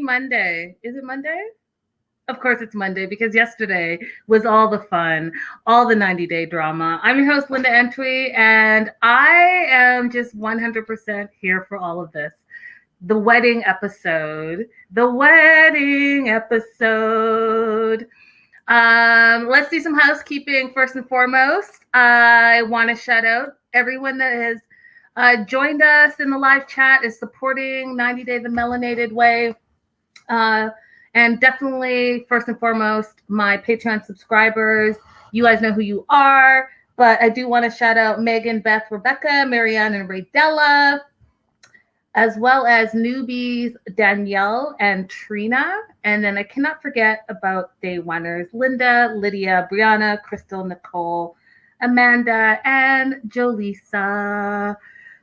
Monday. Is it Monday? Of course it's Monday because yesterday was all the fun, all the 90-day drama. I'm your host, Linda Antwi, and I am just 100% here for all of this. The wedding episode. Let's do some housekeeping first and foremost. I want to shout out everyone that has joined us in the live chat, is supporting 90 Day the Melanated Way. And definitely, first and foremost, my Patreon subscribers. You guys know who you are, but I do want to shout out Megan, Beth, Rebecca, Marianne, and Raydella, as well as newbies Danielle and Trina. And then I cannot forget about day oneers, Linda, Lydia, Brianna, Crystal, Nicole, Amanda, and Jolisa.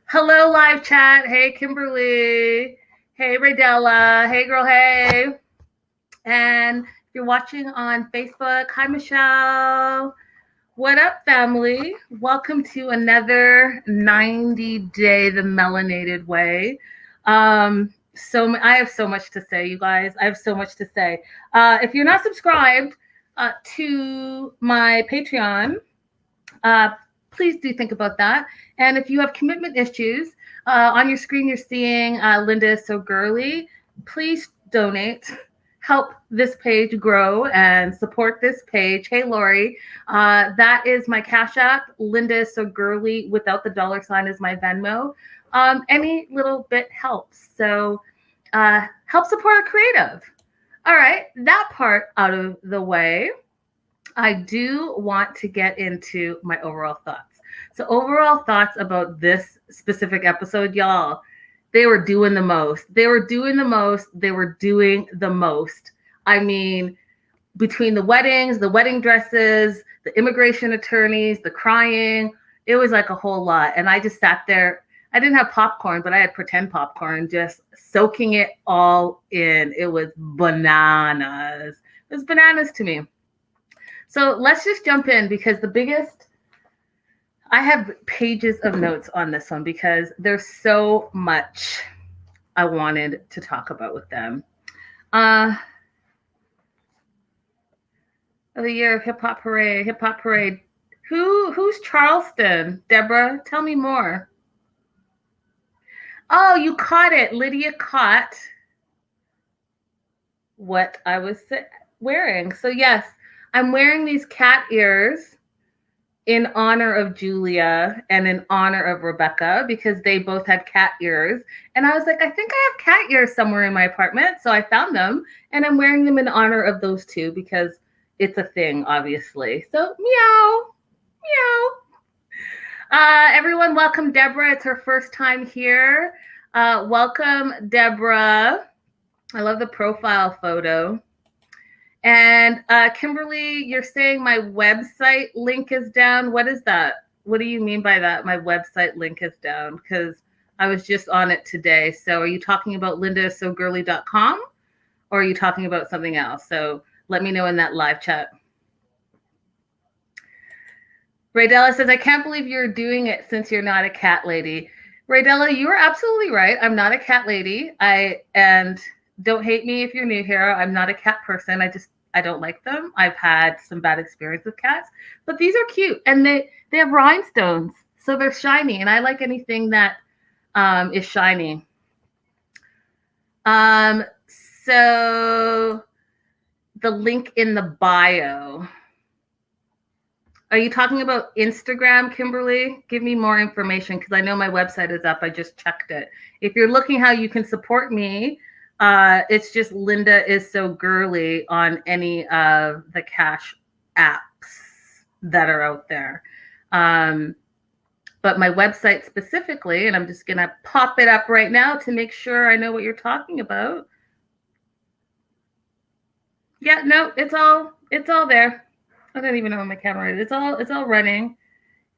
Hello, live chat. Hey, Kimberly. Hey, Raydella. Hey, girl, hey. And if you're watching on Facebook, hi, Michelle. What up, family? Welcome to another 90 Day the Melanated Way. I have so much to say, you guys. I have so much to say. If you're not subscribed to my Patreon, please do think about that. And if you have commitment issues, on your screen you're seeing Linda Is So Girlie. Please donate. Help this page grow and support this page. Hey, Lori, that is my Cashapp. Linda Is So Girlie without the $ is my Venmo. Any little bit helps. So help support a creative. All right, that part out of the way. I do want to get into my overall thoughts. So overall thoughts about this specific episode, y'all. They were doing the most. I mean, between the weddings, the wedding dresses, the immigration attorneys, the crying, it was like a whole lot. And I just sat there. I didn't have popcorn, but I had pretend popcorn, just soaking it all in. It was bananas. It was bananas to me. So let's just jump in because I have pages of notes on this one because there's so much I wanted to talk about with them. The year of Hip Hop Parade. Who's Charleston? Deborah, tell me more. Oh, you caught it. Lydia caught what I was wearing. So yes, I'm wearing these cat ears in honor of Julia and in honor of Rebecca because they both had cat ears. And I was like, I think I have cat ears somewhere in my apartment. So I found them and I'm wearing them in honor of those two because it's a thing, obviously. So meow, meow. Everyone, welcome Deborah. It's her first time here. Welcome, Deborah. I love the profile photo. And Kimberly, you're saying my website link is down. What is that? What do you mean by that? My website link is down because I was just on it today. So are you talking about lindaissogirlie.com or are you talking about something else? So let me know in that live chat. Raydella says, I can't believe you're doing it since you're not a cat lady. Raydella, you are absolutely right. I'm not a cat lady. And don't hate me if you're new here. I'm not a cat person. I don't like them. I've had some bad experience with cats, but these are cute and they have rhinestones, so they're shiny, and I like anything that is shiny. So the link in the bio. Are you talking about Instagram, Kimberly? Give me more information because I know my website is up. I just checked it. If you're looking how you can support me, it's just Linda Is So Girlie on any of the cash apps that are out there. But my website specifically, and I'm just going to pop it up right now to make sure I know what you're talking about. Yeah, no, it's all there. I don't even know when my camera is. It's all running.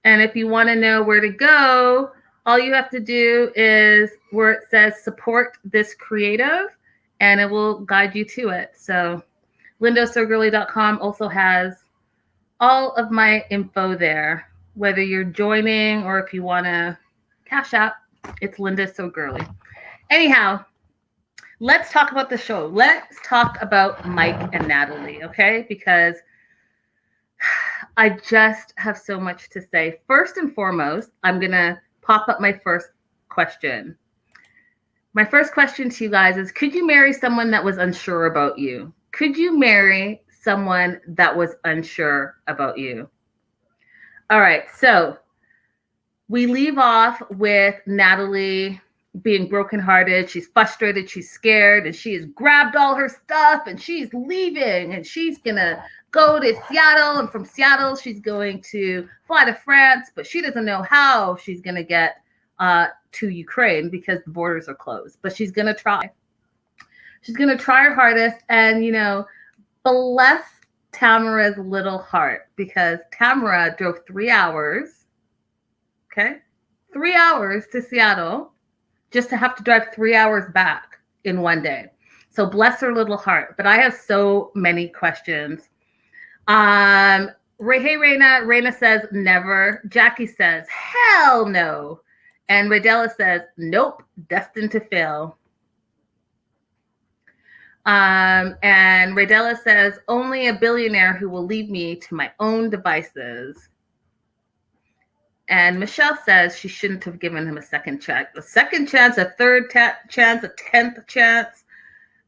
And if you want to know where to go, all you have to do is where it says support this creative, and it will guide you to it. So lindaissogirlie.com also has all of my info there, whether you're joining or if you want to cash out, it's Linda So Girlie. Anyhow, let's talk about the show. Let's talk about Mike and Natalie, okay? Because I just have so much to say. First and foremost, I'm going to pop up my first question. My first question to you guys is, could you marry someone that was unsure about you? Could you marry someone that was unsure about you? All right, so we leave off with Natalie being brokenhearted. She's frustrated, she's scared, and she has grabbed all her stuff and she's leaving and she's gonna go to Seattle, and from Seattle she's going to fly to France, but she doesn't know how she's gonna get to Ukraine because the borders are closed. But she's gonna try. She's gonna try her hardest, and bless Tamara's little heart, because Tamara drove 3 hours, okay? 3 hours to Seattle just to have to drive 3 hours back in one day. So bless her little heart. But I have so many questions. Hey, Raina says never. Jackie says hell no. And Radella says nope, destined to fail. And Radella says only a billionaire who will leave me to my own devices. And Michelle says she shouldn't have given him a second chance. A second chance, a third chance, a 10th chance.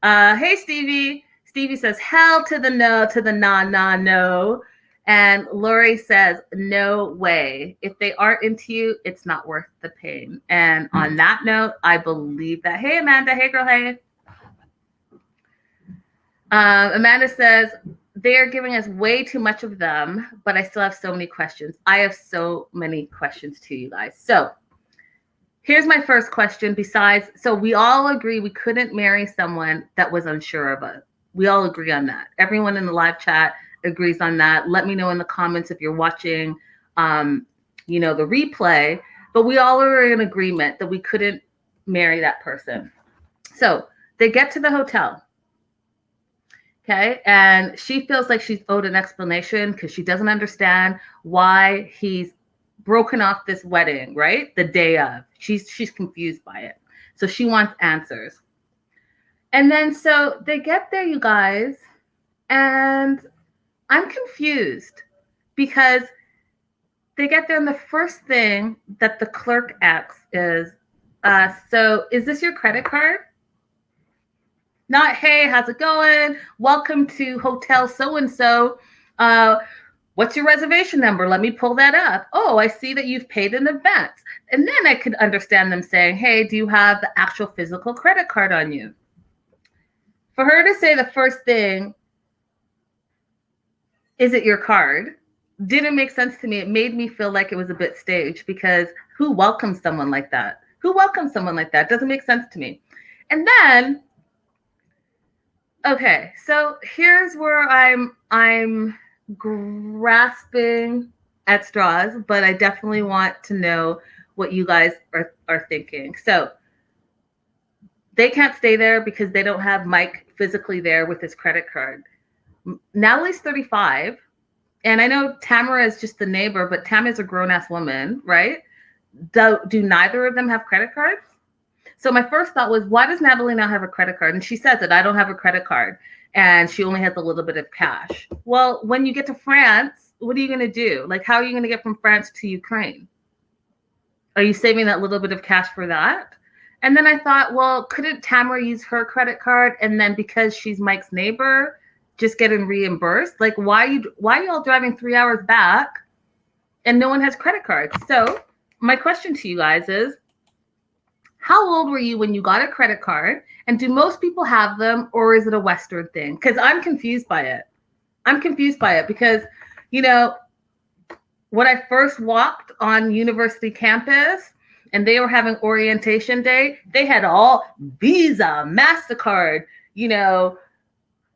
Hey, Stevie. Stevie says hell to the no, to the no. And Lori says, no way. If they aren't into you, it's not worth the pain. And on that note, I believe that. Hey, Amanda. Hey, girl. Hey. Amanda says, they are giving us way too much of them, but I still have so many questions. I have so many questions to you guys. So here's my first question. So we all agree we couldn't marry someone that was unsure of us. We all agree on that. Everyone in the live chat agrees on that. Let me know in the comments if you're watching, the replay. But we all are in agreement that we couldn't marry that person. So they get to the hotel. Okay, and she feels like she's owed an explanation because she doesn't understand why he's broken off this wedding, right? The day of. She's confused by it. So she wants answers. And then so they get there, you guys, and I'm confused because they get there and the first thing that the clerk asks is, so is this your credit card? Not, hey, how's it going? Welcome to Hotel so-and-so. What's your reservation number? Let me pull that up. Oh, I see that you've paid in advance. And then I could understand them saying, hey, do you have the actual physical credit card on you? For her to say the first thing, is it your card? Didn't make sense to me. It made me feel like it was a bit staged because who welcomes someone like that? Who welcomes someone like that? Doesn't make sense to me. And then, okay, so here's where I'm grasping at straws, but I definitely want to know what you guys are thinking. So they can't stay there because they don't have Mike physically there with his credit card. Natalie's 35, and I know Tamara is just the neighbor, but Tamara's a grown-ass woman, right? Do neither of them have credit cards? So my first thought was, why does Natalie not have a credit card? And she says it, I don't have a credit card. And she only has a little bit of cash. Well, when you get to France, what are you going to do? Like, how are you going to get from France to Ukraine? Are you saving that little bit of cash for that? And then I thought, well, couldn't Tamara use her credit card? And then because she's Mike's neighbor, just getting reimbursed? Like, why are you all driving 3 hours back and no one has credit cards? So my question to you guys is, how old were you when you got a credit card? And do most people have them, or is it a Western thing? Because I'm confused by it. Because, when I first walked on university campus and they were having orientation day, they had all Visa, MasterCard,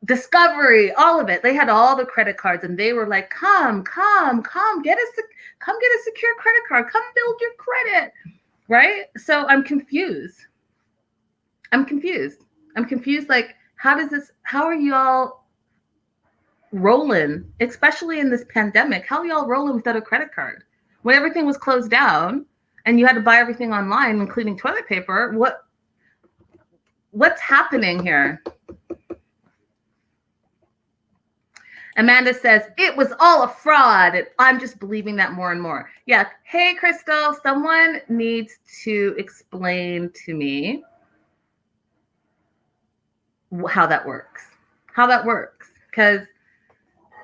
Discovery, all of it. They had all the credit cards and they were like, come get a secure credit card. Come build your credit. Right? So I'm confused. Like, how are y'all rolling, especially in this pandemic? How are y'all rolling without a credit card? When everything was closed down and you had to buy everything online, including toilet paper, what's happening here? Amanda says, it was all a fraud. I'm just believing that more and more. Yeah. Hey, Crystal, someone needs to explain to me how that works. Because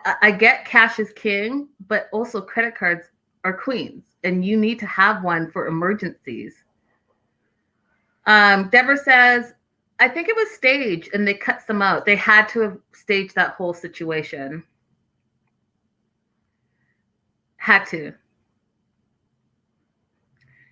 I get cash is king, but also credit cards are queens, and you need to have one for emergencies. Deborah says, I think it was staged and they cut some out. They had to have staged that whole situation. Had to.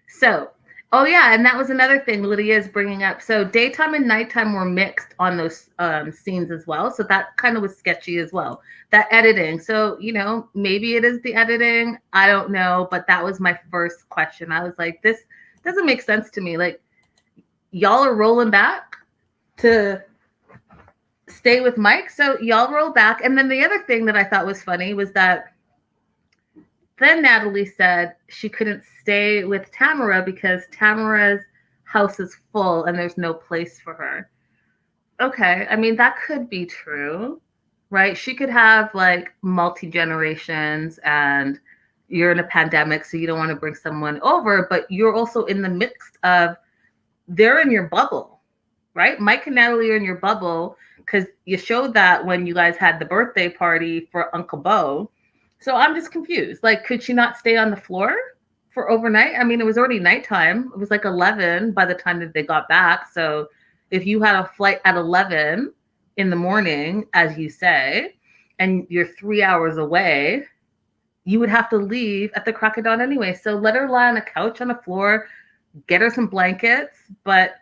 So, oh yeah, and that was another thing Lydia is bringing up. So daytime and nighttime were mixed on those scenes as well. So that kind of was sketchy as well. That editing. So, you know, maybe it is the editing. I don't know. But that was my first question. I was like, this doesn't make sense to me. Like, y'all are rolling back to stay with Mike. So y'all roll back. And then the other thing that I thought was funny was that then Natalie said she couldn't stay with Tamara because Tamara's house is full and there's no place for her. Okay, I mean, that could be true, right? She could have like multi-generations and you're in a pandemic, so you don't want to bring someone over, but you're also in the midst of, they're in your bubble, right? Mike and Natalie are in your bubble because you showed that when you guys had the birthday party for Uncle Beau. So I'm just confused. Like, could she not stay on the floor for overnight? I mean, it was already nighttime. It was like 11 by the time that they got back. So if you had a flight at 11 in the morning, as you say, and you're 3 hours away, you would have to leave at the crack of dawn anyway. So let her lie on a couch on the floor, get her some blankets. But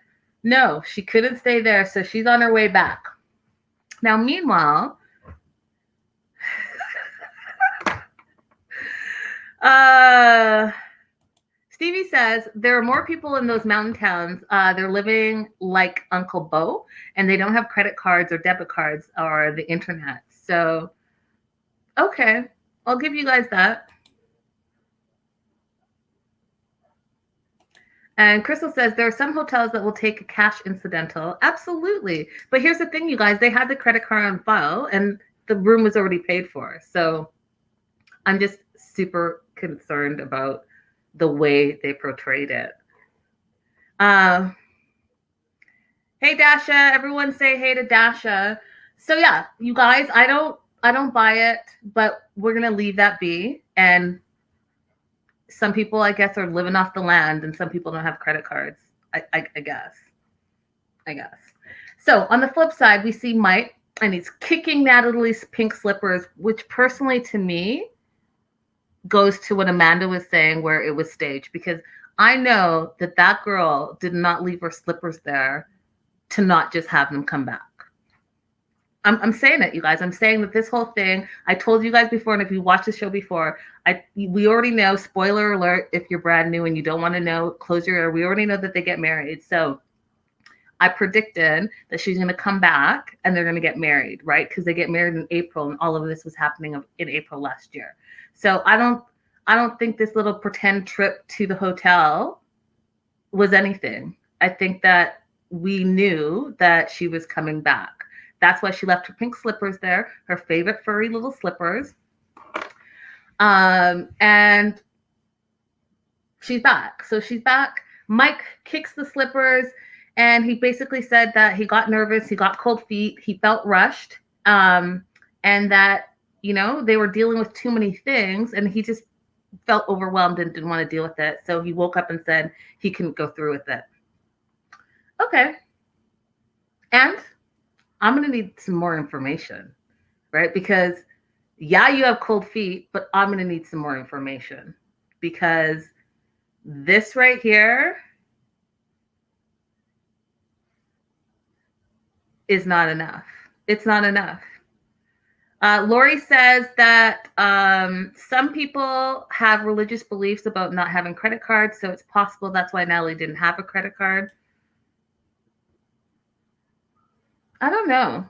no, she couldn't stay there. So she's on her way back. Now, meanwhile, Stevie says there are more people in those mountain towns. They're living like Uncle Beau, and they don't have credit cards or debit cards or the internet. So, okay, I'll give you guys that. And Crystal says there are some hotels that will take a cash incidental. Absolutely. But here's the thing, you guys, they had the credit card on file and the room was already paid for. So I'm just super concerned about the way they portrayed it. Hey, Dasha, everyone say hey to Dasha. So yeah, you guys, I don't buy it, but we're going to leave that be. And some people, I guess, are living off the land and some people don't have credit cards. I guess. So on the flip side, we see Mike and he's kicking Natalie's pink slippers, which personally to me goes to what Amanda was saying where it was staged, because I know that girl did not leave her slippers there to not just have them come back. I'm saying it, you guys. I'm saying that this whole thing, I told you guys before, and if you watched the show before, we already know, spoiler alert, if you're brand new and you don't want to know, close your ear. We already know that they get married. So I predicted that she's going to come back and they're going to get married, right? Because they get married in April, and all of this was happening in April last year. So I don't think this little pretend trip to the hotel was anything. I think that we knew that she was coming back. That's why she left her pink slippers there, her favorite furry little slippers. And she's back. So she's back. Mike kicks the slippers, and he basically said that he got nervous, he got cold feet, he felt rushed, and that, you know, they were dealing with too many things, and he just felt overwhelmed and didn't want to deal with it. So he woke up and said he couldn't go through with it. Okay. And I'm going to need some more information, right? Because, yeah, you have cold feet, but I'm going to need some more information, because this right here is not enough. It's not enough. Lori says that some people have religious beliefs about not having credit cards, so it's possible that's why Natalie didn't have a credit card. I don't know.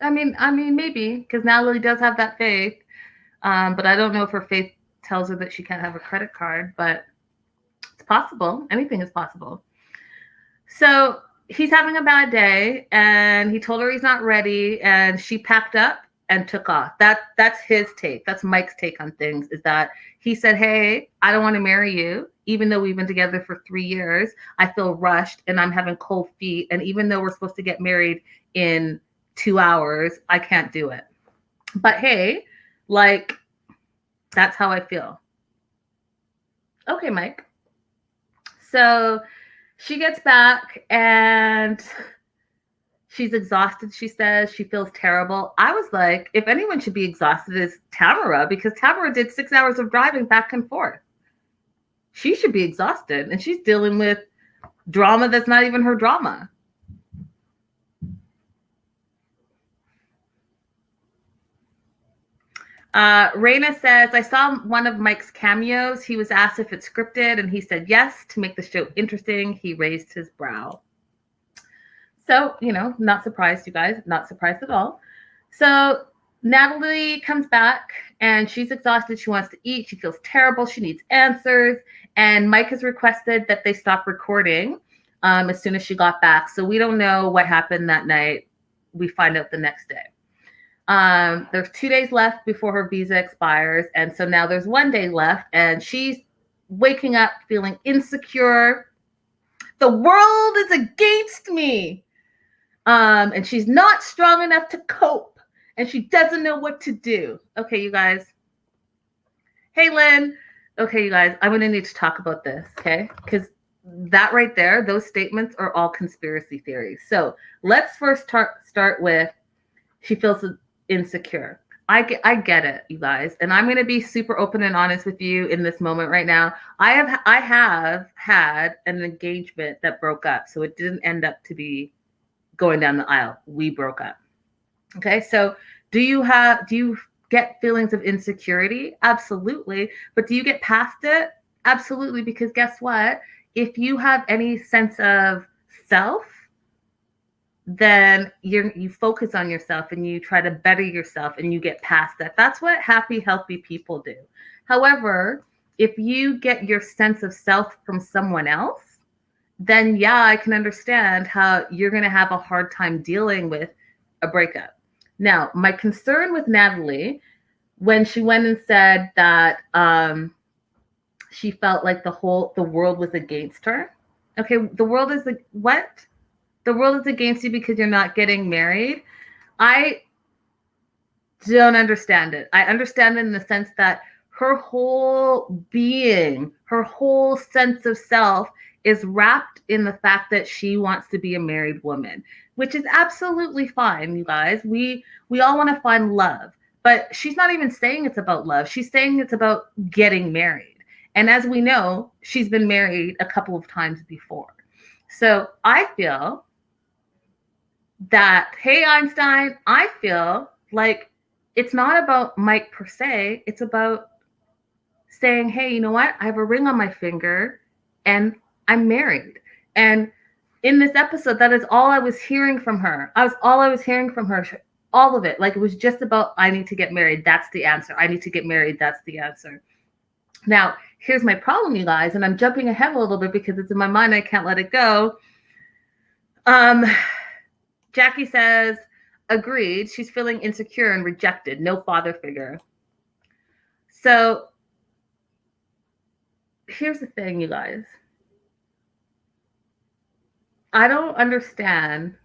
I mean, maybe, because Natalie does have that faith, but I don't know if her faith tells her that she can't have a credit card, but it's possible. Anything is possible. So he's having a bad day, and he told her he's not ready, and she packed up and took off. That's his take. That's Mike's take on things, is that he said, hey, I don't want to marry you. Even though we've been together for 3 years, I feel rushed and I'm having cold feet. And even though we're supposed to get married in 2 hours, I can't do it. But hey, like, that's how I feel. Okay, Mike. So she gets back and she's exhausted, she says. She feels terrible. I was like, if anyone should be exhausted, it's Tamara, because Tamara did 6 hours of driving back and forth. She should be exhausted, and she's dealing with drama that's not even her drama. Raina says, I saw one of Mike's cameos. He was asked if it's scripted, and he said yes. To make the show interesting, he raised his brow. So, not surprised, you guys. Not surprised at all. So Natalie comes back, and she's exhausted. She wants to eat. She feels terrible. She needs answers. And Mike has requested that they stop recording as soon as she got back. So we don't know what happened that night. We find out the next day. There's 2 days left before her visa expires. And so now there's 1 day left, and she's waking up feeling insecure. The world is against me. And she's not strong enough to cope, and she doesn't know what to do. Okay, you guys. Hey, Lynn. Okay, you guys, I'm going to need to talk about this, okay? Because that right there, those statements are all conspiracy theories. So let's first start with she feels insecure. I get it, you guys. And I'm going to be super open and honest with you in this moment right now. I have had an engagement that broke up. So it didn't end up to be going down the aisle. We broke up. Okay. So do you get feelings of insecurity? Absolutely. But do you get past it? Absolutely. Because guess what? If you have any sense of self, then you focus on yourself and you try to better yourself and you get past that. That's what happy, healthy people do. However, if you get your sense of self from someone else, then yeah, I can understand how you're going to have a hard time dealing with a breakup. Now, my concern with Natalie, when she went and said that she felt like the world was against her. Okay, the world is what? The world is against you because you're not getting married. I don't understand it. I understand it in the sense that her whole being, her whole sense of self is wrapped in the fact that she wants to be a married woman, which is absolutely fine, you guys. We all want to find love, but she's not even saying it's about love. She's saying it's about getting married. And as we know, she's been married a couple of times before. So I feel that, hey, Einstein, I feel like it's not about Mike per se. It's about saying, hey, you know what? I have a ring on my finger and I'm married. And in this episode, that is all I was hearing from her. All I was hearing from her, all of it. Like, it was just about, I need to get married. That's the answer. I need to get married. That's the answer. Now, here's my problem, you guys, and I'm jumping ahead a little bit because it's in my mind. I can't let it go. Jackie says, agreed. She's feeling insecure and rejected. No father figure. So here's the thing, you guys. I don't understand.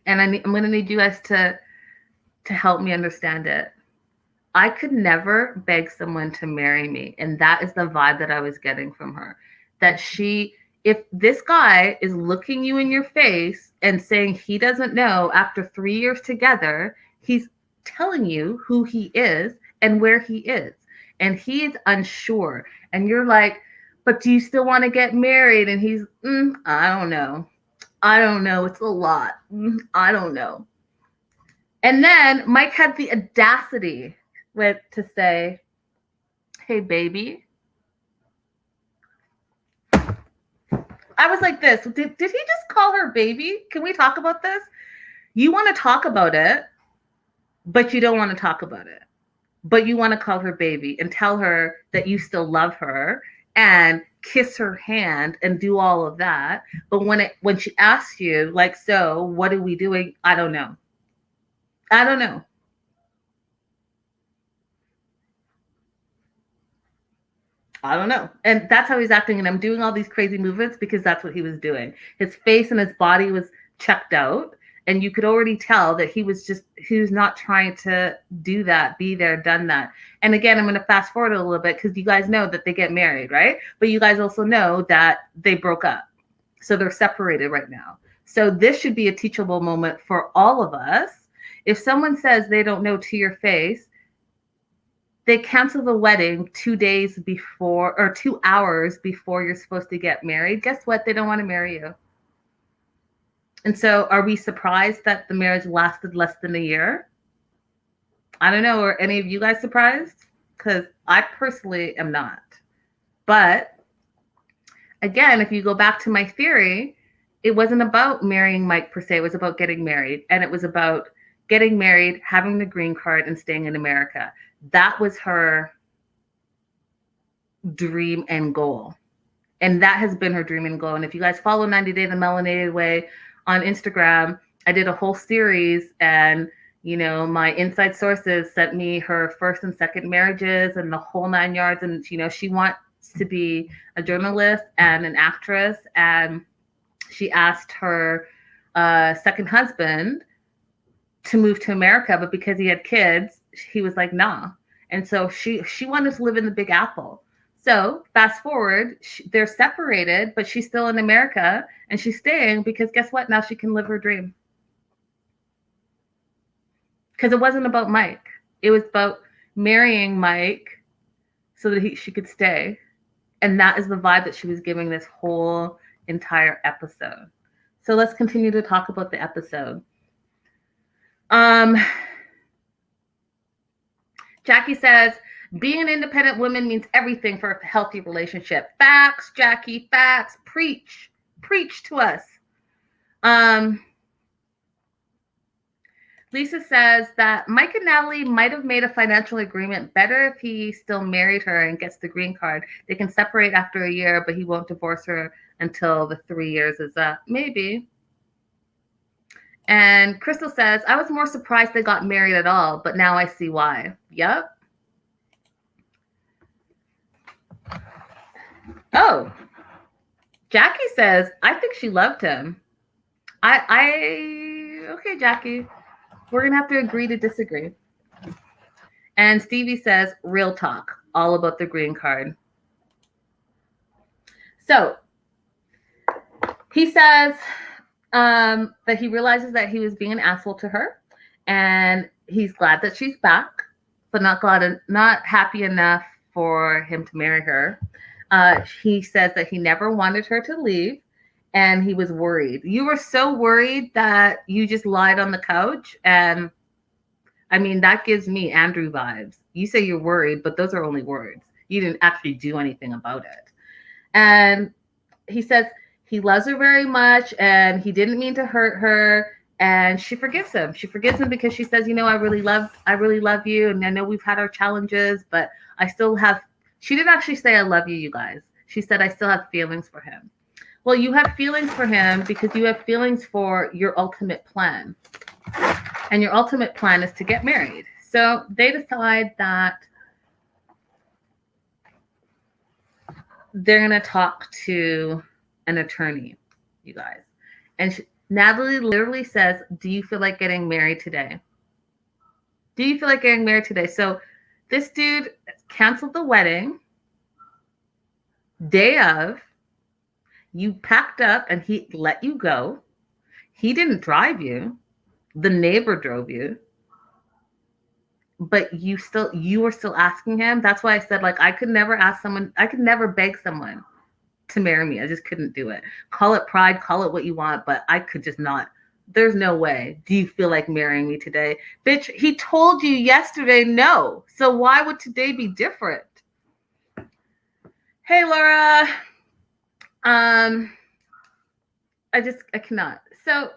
And I'm going to need you guys to help me understand it. I could never beg someone to marry me. And that is the vibe that I was getting from her. That if this guy is looking you in your face and saying he doesn't know after 3 years together, he's telling you who he is and where he is. And he is unsure. And you're like, but do you still want to get married? And he's, I don't know. I don't know. It's a lot. I don't know. And then Mike had the audacity to say, hey, baby. I was like this. Did he just call her baby? Can we talk about this? You want to talk about it, but you don't want to talk about it. But you want to call her baby and tell her that you still love her and kiss her hand and do all of that. But when she asks you, like, so what are we doing? I don't know. I don't know. I don't know. And that's how he's acting. And I'm doing all these crazy movements because that's what he was doing. His face and his body was checked out. And you could already tell that he was not trying to do that, be there, done that. And again, I'm going to fast forward a little bit because you guys know that they get married, right? But you guys also know that they broke up. So they're separated right now. So this should be a teachable moment for all of us. If someone says they don't know to your face, they cancel the wedding 2 days before or 2 hours before you're supposed to get married. Guess what? They don't want to marry you. And so are we surprised that the marriage lasted less than a year? I don't know. Are any of you guys surprised? Because I personally am not. But again, if you go back to my theory, it wasn't about marrying Mike per se. It was about getting married. And it was about getting married, having the green card, and staying in America. That was her dream and goal. And that has been her dream and goal. And if you guys follow 90 Day the Melanated Way on Instagram, I did a whole series, and my inside sources sent me her first and second marriages and the whole 9 yards. And she wants to be a journalist and an actress. And she asked her second husband to move to America, but because he had kids, he was like, nah. And so she wanted to live in the Big Apple. So fast forward, they're separated, but she's still in America, and she's staying because guess what? Now she can live her dream. Because it wasn't about Mike. It was about marrying Mike so that she could stay. And that is the vibe that she was giving this whole entire episode. So let's continue to talk about the episode. Jackie says, being an independent woman means everything for a healthy relationship. Facts, Jackie, facts. Preach to us. Lisa says that Mike and Natalie might have made a financial agreement. Better if he still married her and gets the green card. They can separate after a year, but he won't divorce her until the 3 years is up. Maybe. And Crystal says, I was more surprised they got married at all, but now I see why. Yep. Oh, Jackie says, I think she loved him. Okay, Jackie, we're going to have to agree to disagree. And Stevie says, real talk, all about the green card. So he says that he realizes that he was being an asshole to her, and he's glad that she's back, but not happy enough for him to marry her. He says that he never wanted her to leave, and he was worried. You were so worried that you just lied on the couch, and I mean, that gives me Andrew vibes. You say you're worried, but those are only words. You didn't actually do anything about it. And he says he loves her very much, and he didn't mean to hurt her, and she forgives him. She forgives him because she says, I really love you, and I know we've had our challenges, but I still have. She didn't actually say I love you, you guys. She said I still have feelings for him. Well, you have feelings for him because you have feelings for your ultimate plan. And your ultimate plan is to get married. So they decide that they're going to talk to an attorney, you guys. And Natalie literally says, do you feel like getting married today? Do you feel like getting married today? So this dude canceled the wedding day of. You packed up and he let you go. He didn't drive you. The neighbor drove you. But you were still asking him. That's why I said, like, I could never beg someone to marry me. I just couldn't do it. Call it pride, call it what you want, but I could just not. There's no way. Do you feel like marrying me today? Bitch, he told you yesterday no. So why would today be different? Hey, Laura. I cannot. So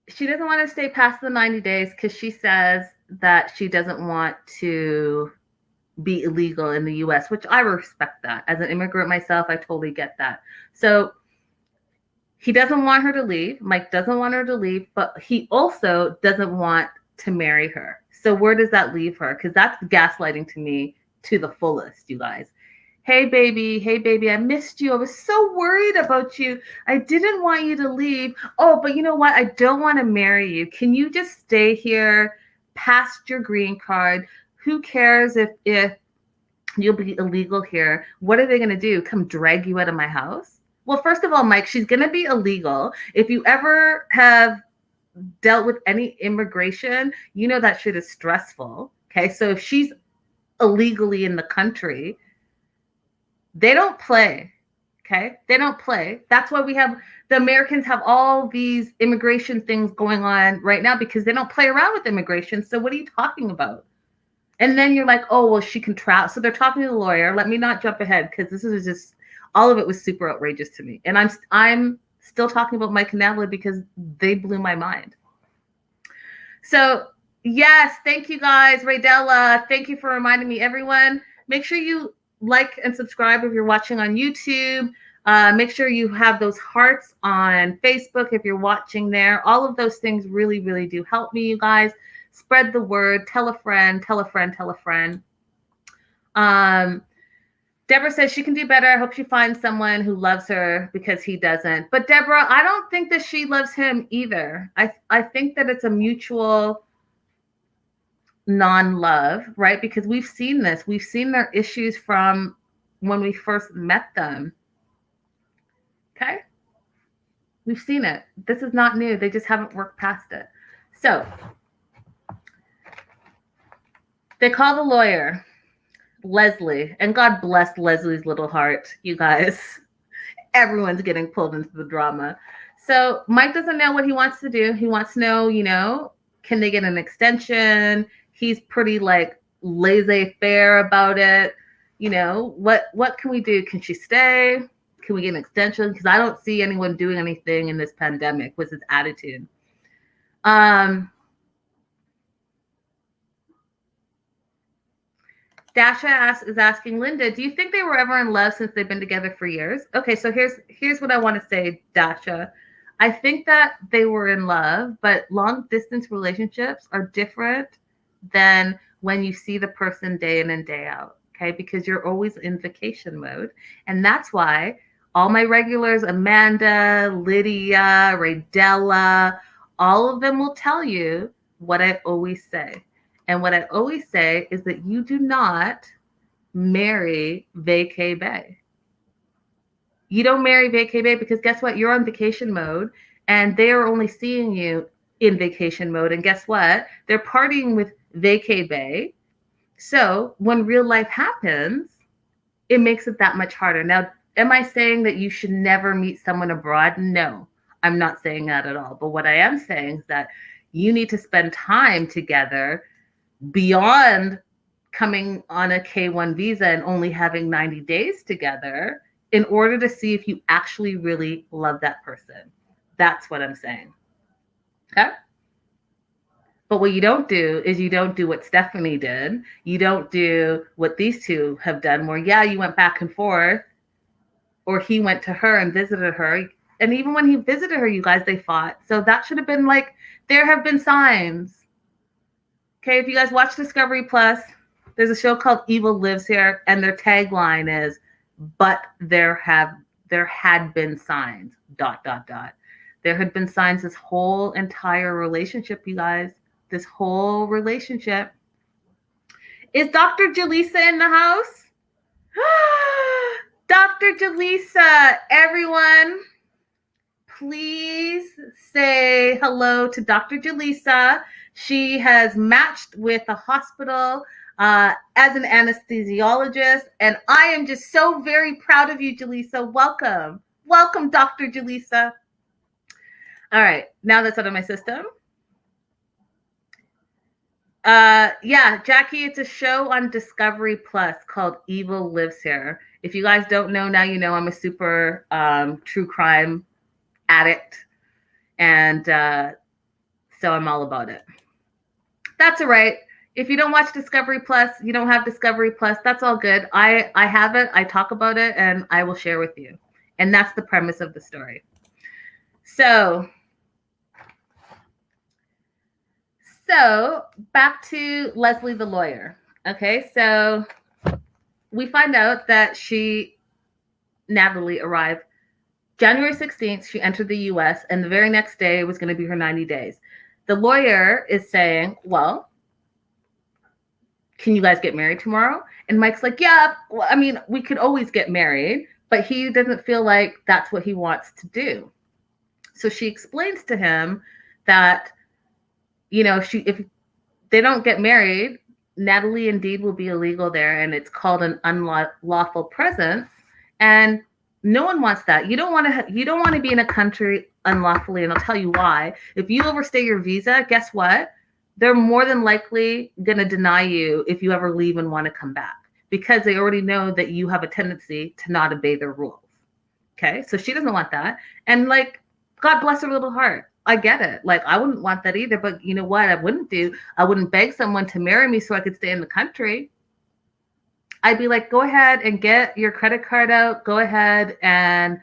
she doesn't want to stay past the 90 days because she says that she doesn't want to be illegal in the US, which I respect that. As an immigrant myself, I totally get that. So he doesn't want her to leave. Mike doesn't want her to leave, but he also doesn't want to marry her. So where does that leave her? Because that's gaslighting to me to the fullest, you guys. Hey, baby, I missed you. I was so worried about you. I didn't want you to leave. Oh, but you know what? I don't want to marry you. Can you just stay here past your green card? Who cares if you'll be illegal here? What are they going to do? Come drag you out of my house? Well, first of all, Mike, she's going to be illegal. If you ever have dealt with any immigration, you know that shit is stressful. Okay, so if she's illegally in the country, they don't play. Okay, they don't play. That's why the Americans have all these immigration things going on right now, because they don't play around with immigration. So what are you talking about? And then you're like, oh, well, she can travel. So they're talking to the lawyer. Let me not jump ahead, because this is just, all of it was super outrageous to me. And I'm still talking about Mike and Natalie because they blew my mind. So yes, thank you guys. Raydella, thank you for reminding me. Everyone, make sure you like and subscribe if you're watching on YouTube. Make sure you have those hearts on Facebook if you're watching there. All of those things really, really do help me, you guys. Spread the word. Tell a friend, tell a friend, tell a friend. Deborah says she can do better. I hope she finds someone who loves her, because he doesn't. But Deborah, I don't think that she loves him either. I think that it's a mutual non-love, right? Because we've seen this. We've seen their issues from when we first met them. Okay? We've seen it. This is not new. They just haven't worked past it. So they call the lawyer, Leslie, and God bless Leslie's little heart, you guys. Everyone's getting pulled into the drama. So Mike doesn't know what he wants to do. He wants to know, can they get an extension? He's pretty like laissez-faire about it. What can we do? Can she stay? Can we get an extension? Because I don't see anyone doing anything in this pandemic, was his attitude. Dasha is asking, Linda, do you think they were ever in love since they've been together for years? Okay, so here's what I want to say, Dasha. I think that they were in love, but long distance relationships are different than when you see the person day in and day out, okay? Because you're always in vacation mode. And that's why all my regulars, Amanda, Lydia, Raydella, all of them will tell you what I always say. And what I always say is that you do not marry vacay bae. You don't marry vacay bae, because guess what? You're on vacation mode and they are only seeing you in vacation mode. And guess what? They're partying with vacay bae. So when real life happens, it makes it that much harder. Now, am I saying that you should never meet someone abroad? No, I'm not saying that at all. But what I am saying is that you need to spend time together beyond coming on a K1 visa and only having 90 days together in order to see if you actually really love that person. That's what I'm saying. Okay? But what you don't do is you don't do what Stephanie did. You don't do what these two have done, where, yeah, you went back and forth, or he went to her and visited her. And even when he visited her, you guys, they fought. So that should have been like, there have been signs. Okay, if you guys watch Discovery Plus, there's a show called Evil Lives Here, and their tagline is, but there had been signs, ... There had been signs this whole entire relationship, you guys. This whole relationship. Is Dr. Jaleesa in the house? Dr. Jaleesa, everyone, please say hello to Dr. Jaleesa. She has matched with a hospital as an anesthesiologist, and I am just so very proud of you, Jaleesa. Welcome. Welcome, Dr. Jaleesa. All right, now that's out of my system. Yeah, Jackie, it's a show on Discovery Plus called Evil Lives Here. If you guys don't know, now you know. I'm a super true crime addict, and so I'm all about it. That's all right. If you don't watch Discovery Plus, you don't have Discovery Plus, that's all good. I have it, I talk about it, and I will share with you. And that's the premise of the story. So back to Leslie the lawyer. Okay, so we find out that Natalie arrived January 16th. She entered the US, and the very next day was going to be her 90 days. The lawyer is saying, well, can you guys get married tomorrow? And Mike's like, yeah, well, I mean, we could always get married, but he doesn't feel like that's what he wants to do. So she explains to him that, if they don't get married, Natalie indeed will be illegal there, and it's called an unlawful presence. And no one wants that. You don't want to be in a country unlawfully, and I'll tell you why. If you overstay your visa, guess what? They're more than likely going to deny you if you ever leave and want to come back, because they already know that you have a tendency to not obey their rules. Okay, so she doesn't want that. And like, God bless her little heart. I get it. Like, I wouldn't want that either. But you know what I wouldn't do? I wouldn't beg someone to marry me so I could stay in the country. I'd be like, go ahead and get your credit card out. Go ahead and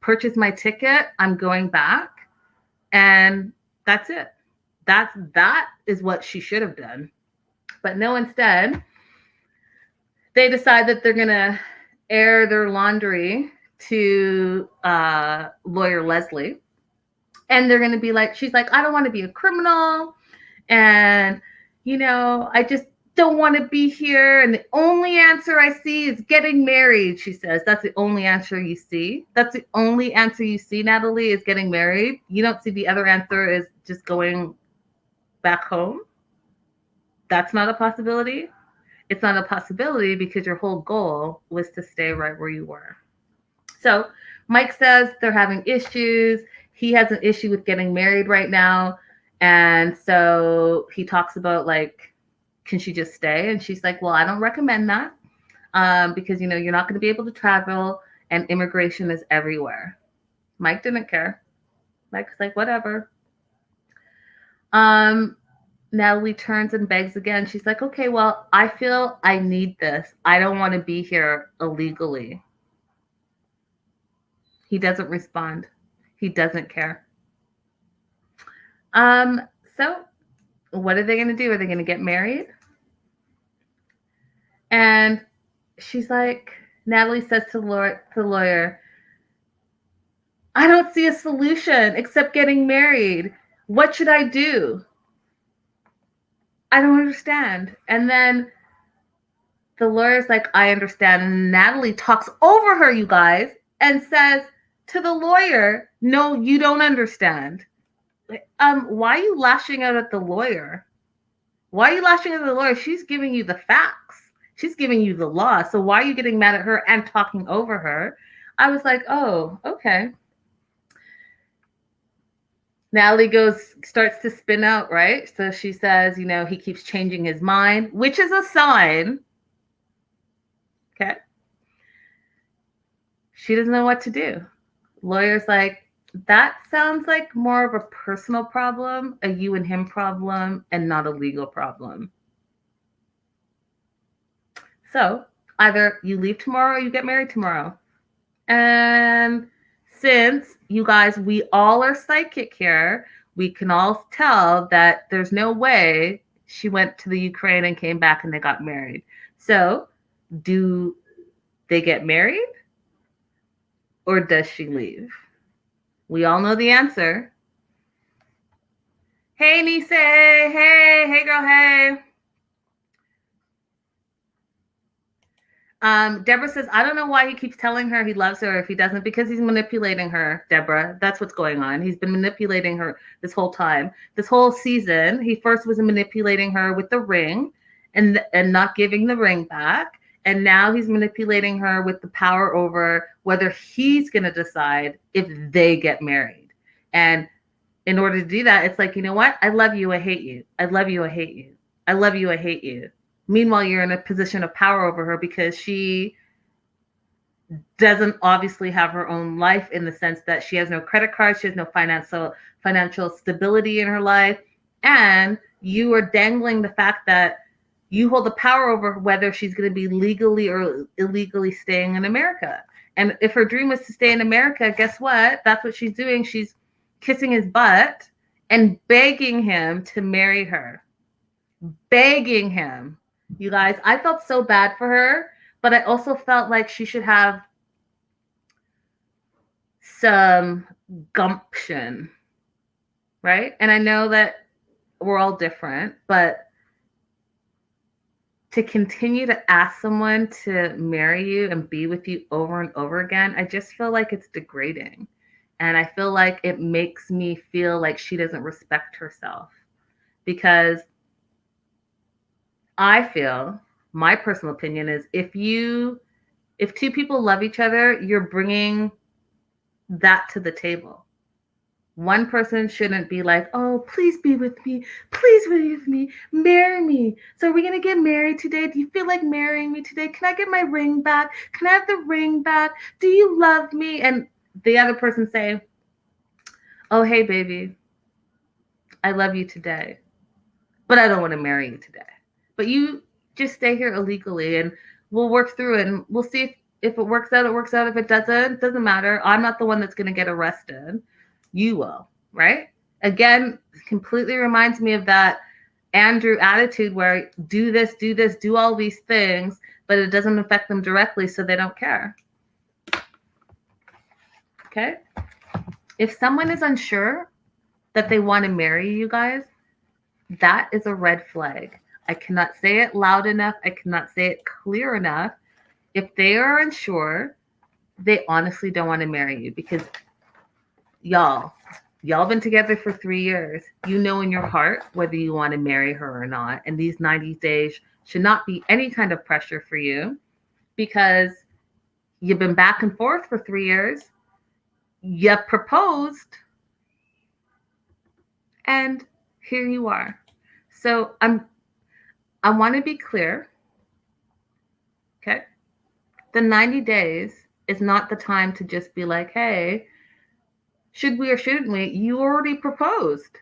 purchase my ticket. I'm going back. And that's it. That is what she should have done. But no, instead, they decide that they're going to air their laundry to lawyer Leslie. And they're going to be like, she's like, I don't want to be a criminal. And, I just don't want to be here. And the only answer I see is getting married, she says. That's the only answer you see. That's the only answer you see, Natalie, is getting married. You don't see the other answer is just going back home. That's not a possibility. It's not a possibility because your whole goal was to stay right where you were. So Mike says they're having issues. He has an issue with getting married right now. And so he talks about, like, can she just stay? And she's like, well, I don't recommend that because, you're not going to be able to travel and immigration is everywhere. Mike didn't care. Mike's like, whatever. Natalie turns and begs again. She's like, okay, well, I feel I need this. I don't want to be here illegally. He doesn't respond. He doesn't care. So what are they going to do? Are they going to get married? And she's like, Natalie says to the lawyer, I don't see a solution except getting married. What should I do? I don't understand. And then the lawyer's like, I understand. And Natalie talks over her, you guys, and says to the lawyer, no, you don't understand. Why are you lashing out at the lawyer? Why are you lashing out at the lawyer? She's giving you the facts. She's giving you the law. So why are you getting mad at her and talking over her? I was like, oh, okay. Natalie starts to spin out, right? So she says, he keeps changing his mind, which is a sign. Okay. She doesn't know what to do. Lawyer's like, that sounds like more of a personal problem, a you and him problem, and not a legal problem. So either you leave tomorrow or you get married tomorrow. And since you guys, we all are psychic here, we can all tell that there's no way she went to the Ukraine and came back and they got married. So do they get married or does she leave? We all know the answer. Hey, Nise. Hey, girl, hey. Deborah says, I don't know why he keeps telling her he loves her if he doesn't, because he's manipulating her, Deborah. That's what's going on. He's been manipulating her this whole time. This whole season, he first was manipulating her with the ring and not giving the ring back. And now he's manipulating her with the power over whether he's going to decide if they get married. And in order to do that, it's like, you know what? I love you. I hate you. I love you. I hate you. I love you. I hate you. Meanwhile, you're in a position of power over her because she doesn't obviously have her own life, in the sense that she has no credit card. She has no financial stability in her life. And you are dangling the fact that you hold the power over whether she's going to be legally or illegally staying in America. And if her dream was to stay in America, guess what? That's what she's doing. She's kissing his butt and begging him to marry her. Begging him. You guys, I felt so bad for her, but I also felt like she should have some gumption, right? And I know that we're all different, but to continue to ask someone to marry you and be with you over and over again, I just feel like it's degrading. And I feel like it makes me feel like she doesn't respect herself. Because I feel, my personal opinion is, if two people love each other, you're bringing that to the table. One person shouldn't be like, oh, please be with me. Please be with me. Marry me. So are we going to get married today? Do you feel like marrying me today? Can I get my ring back? Can I have the ring back? Do you love me? And the other person say, oh, hey, baby, I love you today, but I don't want to marry you today. But you just stay here illegally and we'll work through it and we'll see if it works out, it works out. If it doesn't matter. I'm not the one that's going to get arrested. You will, right? Again, completely reminds me of that Andrew attitude where do this, do all these things, but it doesn't affect them directly, so they don't care. Okay? If someone is unsure that they want to marry you guys, that is a red flag. I cannot say it loud enough. I cannot say it clear enough. If they are unsure, they honestly don't want to marry you, because y'all been together for 3 years. You know in your heart whether you want to marry her or not. And these 90 days should not be any kind of pressure for you, because you've been back and forth for 3 years. You proposed, and here you are. So I want to be clear. Okay? The 90 days is not the time to just be like, hey, should we or shouldn't we? You already proposed.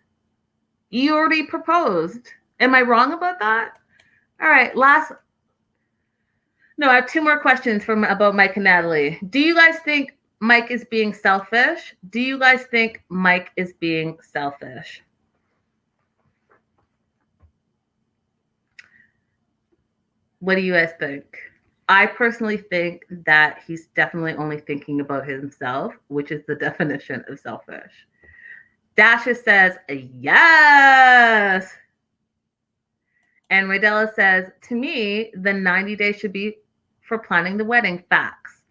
Am I wrong about that? All right, I have 2 more questions about Mike and Natalie. Do you guys think Mike is being selfish? What do you guys think? I personally think that he's definitely only thinking about himself, which is the definition of selfish. Dasha says, yes. And Raydella says, to me, the 90 days should be for planning the wedding. Facts.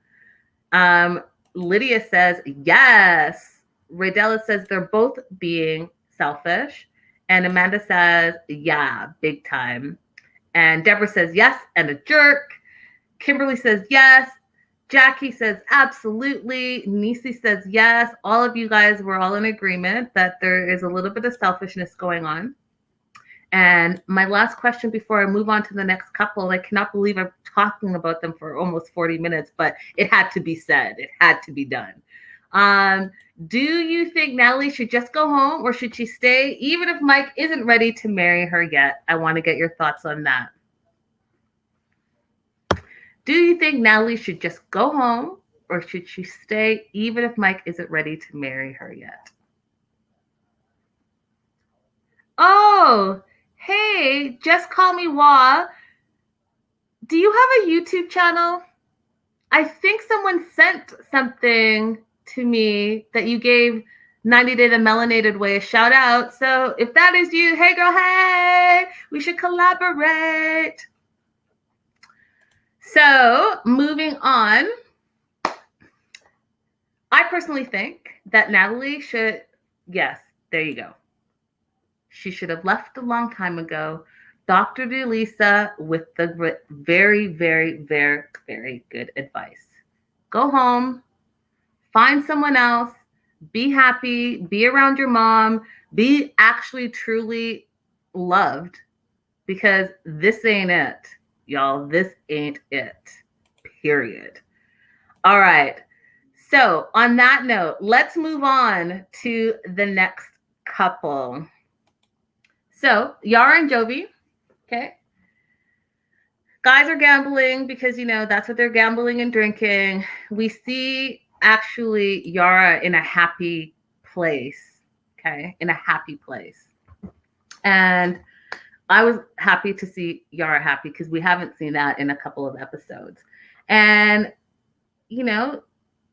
Lydia says, yes. Raydella says they're both being selfish. And Amanda says, yeah, big time. And Deborah says, yes, and a jerk. Kimberly says, yes. Jackie says, absolutely. Nisi says, yes. All of you guys were all in agreement that there is a little bit of selfishness going on. And my last question before I move on to the next couple, I cannot believe I'm talking about them for almost 40 minutes, but it had to be said. It had to be done. Do you think Natalie should just go home, or should she stay even if Mike isn't ready to marry her yet? I want to get your thoughts on that. Do you think Natalie should just go home, or should she stay even if Mike isn't ready to marry her yet? Oh, hey, just call me Wah. Do you have a YouTube channel? I think someone sent something to me that you gave 90 Day the Melanated Way a shout out. So if that is you, hey girl, hey, we should collaborate. So moving on, I personally think that Natalie should, yes, there you go. She should have left a long time ago. Dr. DeLisa with the very, very, very, very good advice. Go home, find someone else, be happy, be around your mom, be actually truly loved, because this ain't it, y'all. This ain't it, period. All right. So on that note, let's move on to the next couple. So Yara and Jovi, okay. Guys are gambling because, that's what they're gambling and drinking. We see actually Yara in a happy place, okay, in a happy place. And I was happy to see Yara happy because we haven't seen that in a couple of episodes. And,